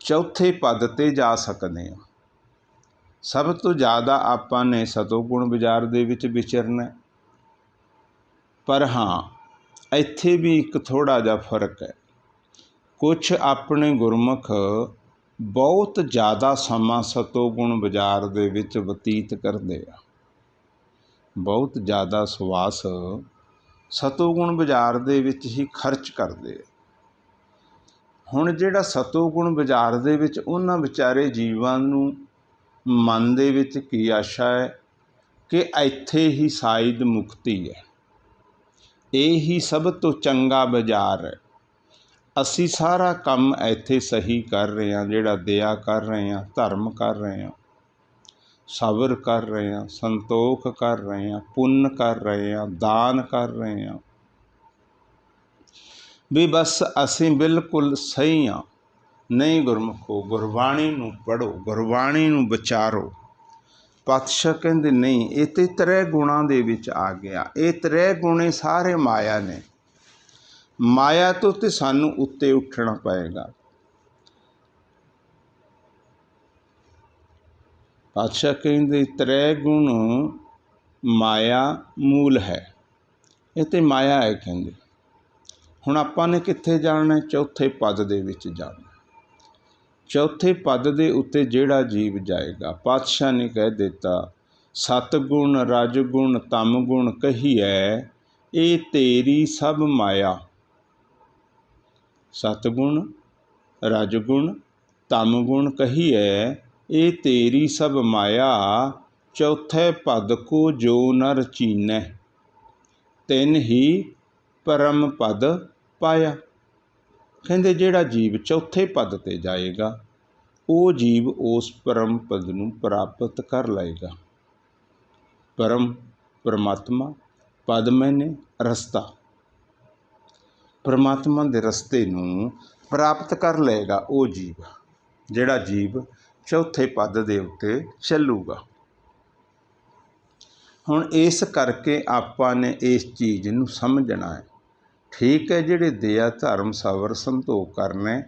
S1: ਚੌਥੇ ਪਦ 'ਤੇ ਜਾ ਸਕਦੇ ਹਾਂ। ਸਭ ਤੋਂ ਜ਼ਿਆਦਾ ਆਪਾਂ ਨੇ ਸਤੋ ਗੁਣ ਬਾਜ਼ਾਰ ਦੇ ਵਿੱਚ ਵਿਚਰਨਾ। ਪਰ ਹਾਂ, ਇੱਥੇ ਵੀ ਇੱਕ ਥੋੜ੍ਹਾ ਜਿਹਾ ਫਰਕ ਹੈ। ਕੁਛ ਆਪਣੇ ਗੁਰਮੁਖ ਬਹੁਤ ਜ਼ਿਆਦਾ ਸਮਾਂ ਸਤੋ ਗੁਣ ਬਾਜ਼ਾਰ ਦੇ ਵਿੱਚ ਬਤੀਤ ਕਰਦੇ ਆ, ਬਹੁਤ ਜ਼ਿਆਦਾ ਸਵਾਸ ਸਤੋ ਗੁਣ ਬਾਜ਼ਾਰ ਦੇ ਵਿੱਚ ਹੀ ਖਰਚ ਕਰਦੇ ਆ। ਹੁਣ ਜਿਹੜਾ ਸਤੋ ਗੁਣ ਬਾਜ਼ਾਰ ਦੇ ਵਿੱਚ ਉਹਨਾਂ ਵਿਚਾਰੇ ਜੀਵਾਂ ਨੂੰ ਮਨ ਦੇ ਵਿੱਚ ਕੀ ਆਸ਼ਾ ਹੈ ਕਿ ਇੱਥੇ ਹੀ ਸ਼ਾਇਦ ਮੁਕਤੀ ਹੈ, ਇਹ ਹੀ ਸਭ ਤੋਂ ਚੰਗਾ ਬਾਜ਼ਾਰ ਹੈ। ਅਸੀਂ ਸਾਰਾ ਕੰਮ ਇੱਥੇ ਸਹੀ ਕਰ ਰਹੇ ਹਾਂ, ਜਿਹੜਾ ਦਇਆ ਕਰ ਰਹੇ ਹਾਂ, ਧਰਮ ਕਰ ਰਹੇ ਹਾਂ, ਸਬਰ ਕਰ ਰਹੇ ਹਾਂ, ਸੰਤੋਖ ਕਰ ਰਹੇ ਹਾਂ, ਪੁੰਨ ਕਰ ਰਹੇ ਹਾਂ, ਦਾਨ ਕਰ ਰਹੇ ਹਾਂ, ਵੀ ਬਸ ਅਸੀਂ ਬਿਲਕੁਲ ਸਹੀ ਹਾਂ। ਨਹੀਂ ਗੁਰਮੁਖੋ, ਗੁਰਬਾਣੀ ਨੂੰ ਪੜ੍ਹੋ, ਗੁਰਬਾਣੀ ਨੂੰ ਵਿਚਾਰੋ। ਪਾਤਸ਼ਾਹ ਕਹਿੰਦੇ ਨਹੀਂ, ਇਹ ਤਾਂ ਤ੍ਰੈ ਗੁਣਾਂ ਦੇ ਵਿੱਚ ਆ ਗਿਆ। ਇਹ ਤ੍ਰੈ ਗੁਣੇ ਸਾਰੇ ਮਾਇਆ ਨੇ। ਮਾਇਆ ਤੋਂ ਤੇ ਸਾਨੂੰ ਉੱਤੇ ਉੱਠਣਾ ਪਏਗਾ। ਪਾਤਸ਼ਾਹ ਕਹਿੰਦੇ ਤ੍ਰੈ ਗੁਣ ਮਾਇਆ ਮੂਲ ਹੈ। ਇਹ ਤੇ ਮਾਇਆ ਹੈ ਕਹਿੰਦੇ। ਹੁਣ ਆਪਾਂ ਨੇ ਕਿੱਥੇ ਜਾਣਾ? ਚੌਥੇ ਪਦ ਦੇ ਵਿੱਚ ਜਾਣਾ। ਚੌਥੇ ਪਦ ਦੇ ਉੱਤੇ ਜਿਹੜਾ ਜੀਵ ਜਾਏਗਾ, ਪਾਤਸ਼ਾਹ ਨੇ ਕਹਿ ਦਿੱਤਾ ਸਤਗੁਣ ਰਜਗੁਣ ਤਮ ਗੁਣ ਕਹੀਐ, ਇਹ ਤੇਰੀ ਸਭ ਮਾਇਆ। ਸਤਗੁਣ ਰਜਗੁਣ ਤਮ ਗੁਣ ਕਹੀਐ, ਇਹ ਤੇਰੀ ਸਭ ਮਾਇਆ। ਚੌਥੇ ਪਦ ਕੋ ਜੋ ਨਰ ਚੀਨੈ, ਤਿਨ ਹੀ ਪਰਮ ਪਦ ਪਾਇਆ। ਕਹਿੰਦੇ ਜਿਹੜਾ ਜੀਵ ਚੌਥੇ ਪਦ 'ਤੇ ਜਾਏਗਾ, ਉਹ ਜੀਵ ਉਸ ਪਰਮ ਪਦ ਨੂੰ ਪ੍ਰਾਪਤ ਕਰ ਲਏਗਾ। ਪਰਮ ਪਰਮਾਤਮਾ, ਪਦ ਮੈਨੇ ਰਸਤਾ, ਪਰਮਾਤਮਾ ਦੇ ਰਸਤੇ ਨੂੰ ਪ੍ਰਾਪਤ ਕਰ ਲਏਗਾ ਉਹ ਜੀਵ, ਜਿਹੜਾ ਜੀਵ ਚੌਥੇ ਪਦ ਦੇ ਉੱਤੇ ਚੱਲੂਗਾ। ਹੁਣ ਇਸ ਕਰਕੇ ਆਪਾਂ ਨੇ ਇਸ ਚੀਜ਼ ਨੂੰ ਸਮਝਣਾ ਹੈ। ਠੀਕ ਹੈ, ਜਿਹੜੇ ਦਇਆ ਧਰਮ ਸਬਰ ਸੰਤੋਖ ਕਰਨਾ,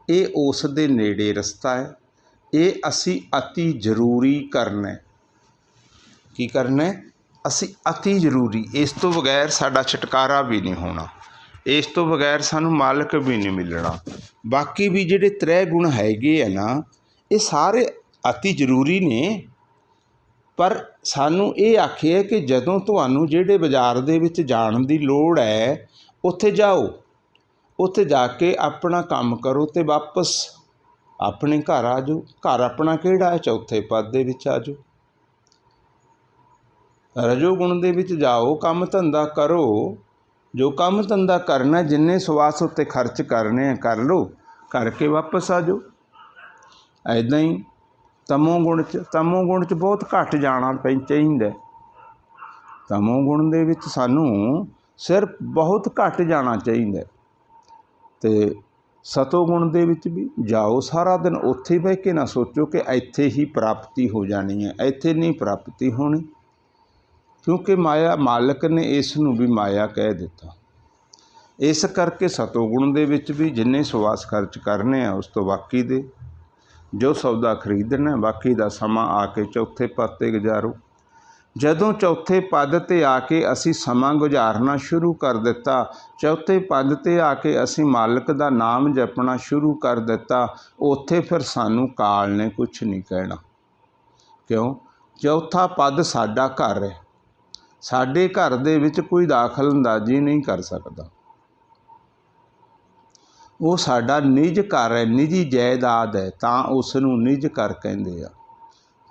S1: ਇਹ ਉਸ ਦੇ ਨੇੜੇ ਰਸਤਾ ਹੈ। ਇਹ ਅਸੀਂ ਅਤੀ ਜ਼ਰੂਰੀ ਕਰਨਾ। ਕੀ ਕਰਨਾ? ਅਸੀਂ ਅਤੀ ਜ਼ਰੂਰੀ। ਇਸ ਤੋਂ ਬਗੈਰ ਸਾਡਾ ਛੁਟਕਾਰਾ ਵੀ ਨਹੀਂ ਹੋਣਾ, ਇਸ ਤੋਂ ਬਗੈਰ ਸਾਨੂੰ ਮਾਲਕ ਵੀ ਨਹੀਂ ਮਿਲਣਾ। ਬਾਕੀ ਵੀ ਜਿਹੜੇ ਤ੍ਰੈ ਗੁਣ ਹੈਗੇ ਆ ਨਾ, ਇਹ ਸਾਰੇ ਅਤੀ ਜ਼ਰੂਰੀ ਨੇ। ਪਰ ਸਾਨੂੰ ਇਹ ਆਖਿਆ ਕਿ ਜਦੋਂ ਤੁਹਾਨੂੰ ਜਿਹੜੇ ਬਾਜ਼ਾਰ ਦੇ ਵਿੱਚ ਜਾਣ ਦੀ ਲੋੜ ਹੈ, ਉੱਥੇ ਜਾਓ, ਉੱਥੇ ਜਾ ਕੇ ਆਪਣਾ ਕੰਮ ਕਰੋ ਅਤੇ ਵਾਪਸ ਆਪਣੇ ਘਰ ਆ ਜਾਓ। ਘਰ ਆਪਣਾ ਕਿਹੜਾ ਹੈ? ਚੌਥੇ ਪਦ ਦੇ ਵਿੱਚ ਆ ਜਾਓ। ਰਜੋ ਗੁਣ ਦੇ ਵਿੱਚ ਜਾਓ, ਕੰਮ ਧੰਦਾ ਕਰੋ। ਜੋ ਕੰਮ ਧੰਦਾ ਕਰਨਾ, ਜਿੰਨੇ ਸਵਾਸ ਉੱਤੇ ਖਰਚ ਕਰਨੇ ਆ ਕਰ ਲਓ, ਕਰਕੇ ਵਾਪਸ ਆ ਜਾਓ। ਇੱਦਾਂ ਹੀ ਤਮੋ ਗੁਣ 'ਚ ਬਹੁਤ ਘੱਟ ਜਾਣਾ ਚਾਹੀਦਾ। ਤਮੋ ਗੁਣ ਦੇ ਵਿੱਚ ਸਾਨੂੰ ਸਿਰਫ ਬਹੁਤ ਘੱਟ ਜਾਣਾ ਚਾਹੀਦਾ। ਅਤੇ ਸਤੋ ਗੁਣ ਦੇ ਵਿੱਚ ਵੀ ਜਾਓ, ਸਾਰਾ ਦਿਨ ਉੱਥੇ ਬਹਿ ਕੇ ਨਾ ਸੋਚੋ ਕਿ ਇੱਥੇ ਹੀ ਪ੍ਰਾਪਤੀ ਹੋ ਜਾਣੀ ਹੈ। ਇੱਥੇ ਨਹੀਂ ਪ੍ਰਾਪਤੀ ਹੋਣੀ, ਕਿਉਂਕਿ ਮਾਇਆ, ਮਾਲਕ ਨੇ ਇਸ ਨੂੰ ਵੀ ਮਾਇਆ ਕਹਿ ਦਿੱਤਾ। ਇਸ ਕਰਕੇ ਸਤੋ ਗੁਣ ਦੇ ਵਿੱਚ ਵੀ ਜਿੰਨੇ ਸਵਾਸ ਖਰਚ ਕਰਨੇ ਆ, ਉਸ ਤੋਂ ਬਾਕੀ ਦੇ ਜੋ ਸੌਦਾ ਖਰੀਦਣਾ, ਬਾਕੀ ਦਾ ਸਮਾਂ ਆ ਕੇ ਚੌਥੇ ਪਦ 'ਤੇ ਗੁਜ਼ਾਰੋ। ਜਦੋਂ ਚੌਥੇ ਪਦ 'ਤੇ ਆ ਕੇ ਅਸੀਂ ਸਮਾਂ ਗੁਜ਼ਾਰਨਾ ਸ਼ੁਰੂ ਕਰ ਦਿੱਤਾ, ਚੌਥੇ ਪਦ 'ਤੇ ਆ ਕੇ ਅਸੀਂ ਮਾਲਕ ਦਾ ਨਾਮ ਜਪਣਾ ਸ਼ੁਰੂ ਕਰ ਦਿੱਤਾ, ਉੱਥੇ ਫਿਰ ਸਾਨੂੰ ਕਾਲ ਨੇ ਕੁਛ ਨਹੀਂ ਕਹਿਣਾ। ਕਿਉਂ? ਚੌਥਾ ਪਦ ਸਾਡਾ ਘਰ ਹੈ। ਸਾਡੇ ਘਰ ਦੇ ਵਿੱਚ ਕੋਈ ਦਾਖਲ ਅੰਦਾਜ਼ੀ ਨਹੀਂ ਕਰ ਸਕਦਾ। ਉਹ ਸਾਡਾ ਨਿੱਜ ਘਰ ਹੈ, ਨਿੱਜੀ ਜਾਇਦਾਦ ਹੈ, ਤਾਂ ਉਸ ਨੂੰ ਨਿੱਜ ਘਰ ਕਹਿੰਦੇ ਆ,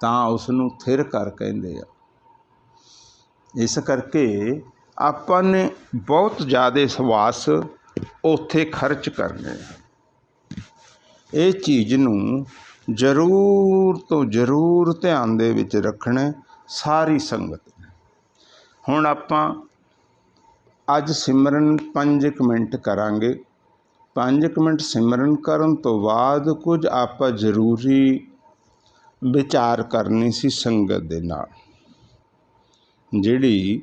S1: ਤਾਂ ਉਸ ਨੂੰ ਥਿਰ ਘਰ ਕਹਿੰਦੇ ਆ। ਇਸ ਕਰਕੇ ਆਪਾਂ ਨੇ ਬਹੁਤ ਜ਼ਿਆਦਾ ਸਵਾਸ ਉੱਥੇ ਖਰਚ ਕਰਨੇ ਆ। ਇਹ ਚੀਜ਼ ਨੂੰ ਜ਼ਰੂਰ ਤੋਂ ਜ਼ਰੂਰ ਧਿਆਨ ਦੇ ਵਿੱਚ ਰੱਖਣਾ ਸਾਰੀ ਸੰਗਤ ਨੇ। ਹੁਣ ਆਪਾਂ ਅੱਜ ਸਿਮਰਨ 5 ਮਿੰਟ ਕਰਾਂਗੇ। 5 ਮਿੰਟ ਸਿਮਰਨ ਕਰਨ ਤੋਂ ਬਾਅਦ ਕੁਝ ਆਪਾਂ ਜ਼ਰੂਰੀ ਵਿਚਾਰ ਕਰਨੀ ਸੀ ਸੰਗਤ ਦੇ ਨਾਲ। ਜਿਹੜੀ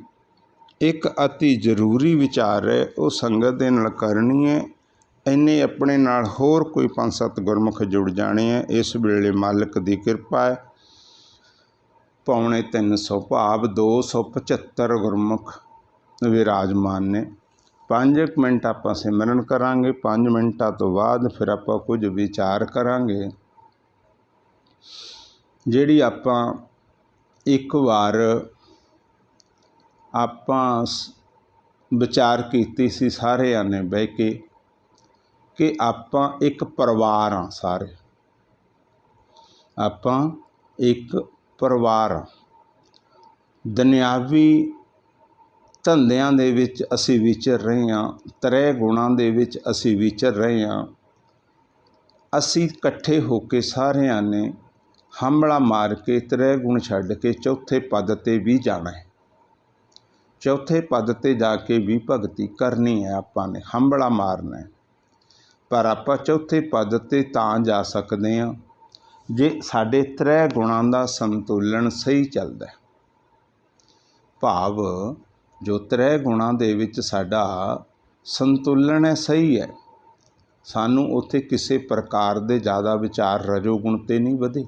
S1: ਇੱਕ ਅਤੀ ਜ਼ਰੂਰੀ ਵਿਚਾਰ ਹੈ ਉਹ ਸੰਗਤ ਦੇ ਨਾਲ ਕਰਨੀ ਹੈ। ਇੰਨੇ ਆਪਣੇ ਨਾਲ ਹੋਰ ਕੋਈ 5-7 ਗੁਰਮੁਖ ਜੁੜ ਜਾਣੇ ਹੈ। ਇਸ ਵੇਲੇ ਮਾਲਕ ਦੀ ਕਿਰਪਾ ਹੈ, 250 ਭਾਵ 275 ਗੁਰਮੁਖ ਵਿਰਾਜਮਾਨ ਨੇ। 5 ਮਿੰਟ ਆਪਾਂ ਸਿਮਰਨ ਕਰਾਂਗੇ। 5 ਮਿੰਟਾਂ ਤੋਂ ਬਾਅਦ ਫਿਰ ਆਪਾਂ ਕੁਝ ਵਿਚਾਰ ਕਰਾਂਗੇ। ਜਿਹੜੀ ਆਪਾਂ ਇੱਕ ਵਾਰ ਆਪਾਂ ਵਿਚਾਰ ਕੀਤੀ ਸੀ ਸਾਰਿਆਂ ਨੇ ਬਹਿ ਕੇ ਕਿ ਆਪਾਂ ਇੱਕ ਪਰਿਵਾਰ ਹਾਂ। ਸਾਰੇ ਆਪਾਂ ਇੱਕ ਪਰਿਵਾਰ ਹਾਂ। ਦੁਨਿਆਵੀ ਧੰਦਿਆਂ ਦੇ ਵਿੱਚ ਅਸੀਂ ਵਿਚਰ ਰਹੇ ਹਾਂ, ਤ੍ਰੈ ਗੁਣਾਂ ਦੇ ਵਿੱਚ ਅਸੀਂ ਵਿਚਰ ਰਹੇ ਹਾਂ। ਅਸੀਂ ਇਕੱਠੇ ਹੋ ਕੇ ਸਾਰਿਆਂ ਨੇ ਹੰਬਲਾ ਮਾਰ ਕੇ ਤ੍ਰੈ ਗੁਣ ਛੱਡ ਕੇ ਚੌਥੇ ਪਦ 'ਤੇ ਵੀ ਜਾਣਾ ਹੈ। ਚੌਥੇ ਪਦ 'ਤੇ ਜਾ ਕੇ ਵੀ ਭਗਤੀ ਕਰਨੀ ਹੈ। ਆਪਾਂ ਨੇ ਹੰਬਲਾ ਮਾਰਨਾ ਹੈ। ਪਰ ਆਪਾਂ ਚੌਥੇ ਪਦ 'ਤੇ ਤਾਂ ਜਾ ਸਕਦੇ ਹਾਂ ਜੇ ਸਾਡੇ ਤ੍ਰੈ ਗੁਣਾਂ ਦਾ ਸੰਤੁਲਨ ਸਹੀ ਚੱਲਦਾ ਹੈ। ਭਾਵ ਜੋ ਤ੍ਰੈ ਗੁਣਾਂ ਦੇ ਵਿੱਚ ਸਾਡਾ ਸੰਤੁਲਨ ਹੈ, ਸਹੀ ਹੈ। ਸਾਨੂੰ ਉੱਥੇ ਕਿਸੇ ਪ੍ਰਕਾਰ ਦੇ ਜ਼ਿਆਦਾ ਵਿਚਾਰ ਰਜੋ ਗੁਣ 'ਤੇ ਨਹੀਂ ਵਧੇ,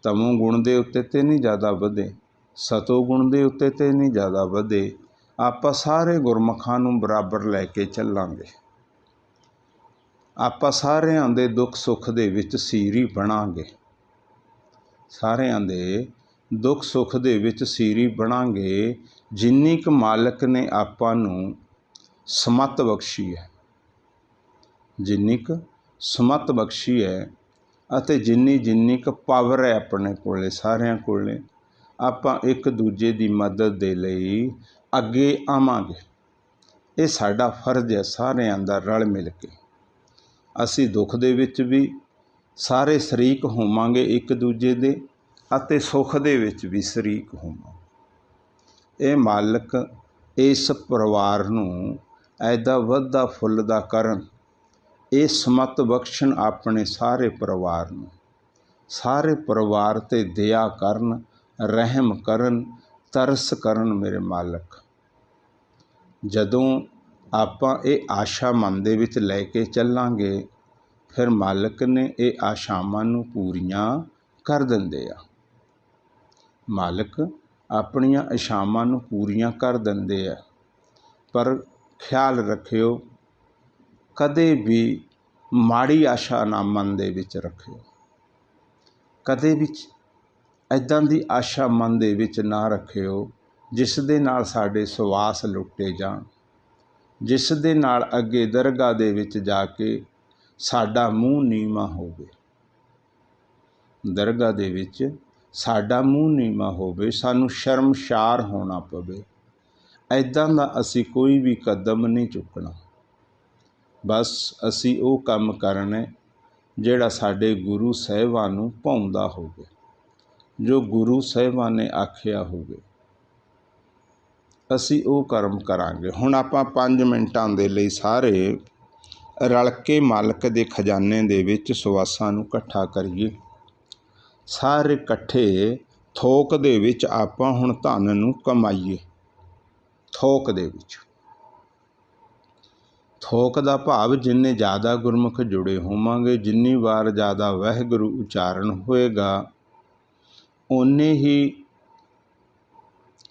S1: ਤਮੋ ਗੁਣ ਦੇ ਉੱਤੇ 'ਤੇ ਨਹੀਂ ਜ਼ਿਆਦਾ ਵਧੇ, ਸਤੋ ਗੁਣ ਦੇ ਉੱਤੇ 'ਤੇ ਨਹੀਂ ਜ਼ਿਆਦਾ ਵਧੇ। ਆਪਾਂ ਸਾਰੇ ਗੁਰਮੁਖਾਂ ਨੂੰ ਬਰਾਬਰ ਲੈ ਕੇ ਚੱਲਾਂਗੇ। ਆਪਾਂ ਸਾਰਿਆਂ ਦੇ ਦੁੱਖ ਸੁੱਖ ਦੇ ਵਿੱਚ ਸੀਰੀ ਬਣਾਂਗੇ। ਸਾਰਿਆਂ ਦੇ ਦੁੱਖ ਸੁੱਖ ਦੇ ਵਿੱਚ ਸੀਰੀ ਬਣਾਂਗੇ। ਜਿੰਨੀ ਕੁ ਮਾਲਕ ਨੇ ਆਪਾਂ ਨੂੰ ਸਮੱਤ ਬਖਸ਼ੀ ਹੈ, ਜਿੰਨੀ ਕੁ ਸਮੱਤ ਬਖਸ਼ੀ ਹੈ ਅਤੇ ਜਿੰਨੀ ਕੁ ਪਾਵਰ ਹੈ ਆਪਣੇ ਕੋਲੇ, ਸਾਰਿਆਂ ਕੋਲੇ, ਆਪਾਂ ਇੱਕ ਦੂਜੇ ਦੀ ਮਦਦ ਦੇ ਲਈ ਅੱਗੇ ਆਵਾਂਗੇ। ਇਹ ਸਾਡਾ ਫਰਜ਼ ਹੈ ਸਾਰਿਆਂ ਦਾ ਰਲ ਮਿਲ ਕੇ। ਅਸੀਂ ਦੁੱਖ ਦੇ ਵਿੱਚ ਵੀ ਸਾਰੇ ਸ਼ਰੀਕ ਹੋਵਾਂਗੇ ਇੱਕ ਦੂਜੇ ਦੇ, ਅਤੇ ਸੁੱਖ ਦੇ ਵਿੱਚ ਵੀ ਸ਼ਰੀਕ ਹੋਵਾਂਗੇ। ਇਹ ਮਾਲਕ ਇਸ ਪਰਿਵਾਰ ਨੂੰ ਐਡਾ ਵੱਧਦਾ ਫੁੱਲਦਾ ਕਰਨ, ਇਹ ਸਮੱਤ ਬਖਸ਼ਣ ਆਪਣੇ ਸਾਰੇ ਪਰਿਵਾਰ ਨੂੰ। ਸਾਰੇ ਪਰਿਵਾਰ 'ਤੇ ਦਇਆ ਕਰਨ, ਰਹਿਮ ਕਰਨ, ਤਰਸ ਕਰਨ ਮੇਰੇ ਮਾਲਕ। ਜਦੋਂ ਆਪਾਂ ਇਹ ਆਸ਼ਾ ਮਨ ਦੇ ਵਿੱਚ ਲੈ ਕੇ ਚੱਲਾਂਗੇ, ਫਿਰ ਮਾਲਕ ਨੇ ਇਹ ਆਸ਼ਾਵਾਂ ਨੂੰ ਪੂਰੀਆਂ ਕਰ ਦਿੰਦੇ ਆ। ਮਾਲਕ ਆਪਣੀਆਂ ਆਸ਼ਾਵਾਂ ਨੂੰ ਪੂਰੀਆਂ ਕਰ ਦਿੰਦੇ ਆ। ਪਰ ਖਿਆਲ ਰੱਖਿਓ, ਕਦੇ ਵੀ ਮਾੜੀ ਆਸ਼ਾ ਨਾ ਮਨ ਦੇ ਵਿੱਚ ਰੱਖਿਓ। ਕਦੇ ਵੀ ਇੱਦਾਂ ਦੀ ਆਸ਼ਾ ਮਨ ਦੇ ਵਿੱਚ ਨਾ ਰੱਖਿਓ ਜਿਸ ਦੇ ਨਾਲ ਸਾਡੇ ਸਵਾਸ ਲੁੱਟੇ ਜਾਣ, ਜਿਸ ਦੇ ਨਾਲ ਅੱਗੇ ਦਰਗਾਹ ਦੇ ਵਿੱਚ ਜਾ ਕੇ ਸਾਡਾ ਮੂੰਹ ਨੀਵਾਂ ਹੋਵੇ। ਦਰਗਾਹ ਦੇ ਵਿੱਚ ਸਾਡਾ ਮੂੰਹ ਨੀਵਾਂ ਹੋਵੇ, ਸਾਨੂੰ ਸ਼ਰਮਸ਼ਾਰ ਹੋਣਾ ਪਵੇ। ਇੱਦਾਂ ਦਾ ਅਸੀਂ ਕੋਈ ਵੀ ਕਦਮ ਨਹੀਂ ਚੁੱਕਣਾ। ਬਸ ਅਸੀਂ ਉਹ ਕੰਮ ਕਰਨਾ ਜਿਹੜਾ ਸਾਡੇ ਗੁਰੂ ਸਾਹਿਬਾਨ ਨੂੰ ਭਾਉਂਦਾ ਹੋਵੇ, ਜੋ ਗੁਰੂ ਸਾਹਿਬਾਨ ਨੇ ਆਖਿਆ ਹੋਵੇ, ਅਸੀਂ ਉਹ ਕਰਮ ਕਰਾਂਗੇ। ਹੁਣ ਆਪਾਂ 5 ਮਿੰਟਾਂ ਦੇ ਲਈ ਸਾਰੇ ਰਲ ਕੇ ਮਾਲਕ ਦੇ ਖਜ਼ਾਨੇ ਦੇ ਵਿੱਚ ਸਵਾਸਾਂ ਨੂੰ ਇਕੱਠਾ ਕਰੀਏ। ਸਾਰੇ ਇਕੱਠੇ ਥੋਕ ਦੇ ਵਿੱਚ ਆਪਾਂ ਹੁਣ ਧਨ ਨੂੰ ਕਮਾਈਏ। ਥੋਕ ਦੇ ਵਿੱਚ, ਥੋਕ ਦਾ ਭਾਵ ਜਿੰਨੇ ਜ਼ਿਆਦਾ ਗੁਰਮੁਖ ਜੁੜੇ ਹੋਵਾਂਗੇ, ਜਿੰਨੀ ਵਾਰ ਜ਼ਿਆਦਾ ਵਾਹਿਗੁਰੂ ਉਚਾਰਨ ਹੋਏਗਾ, ਓਨੇ ਹੀ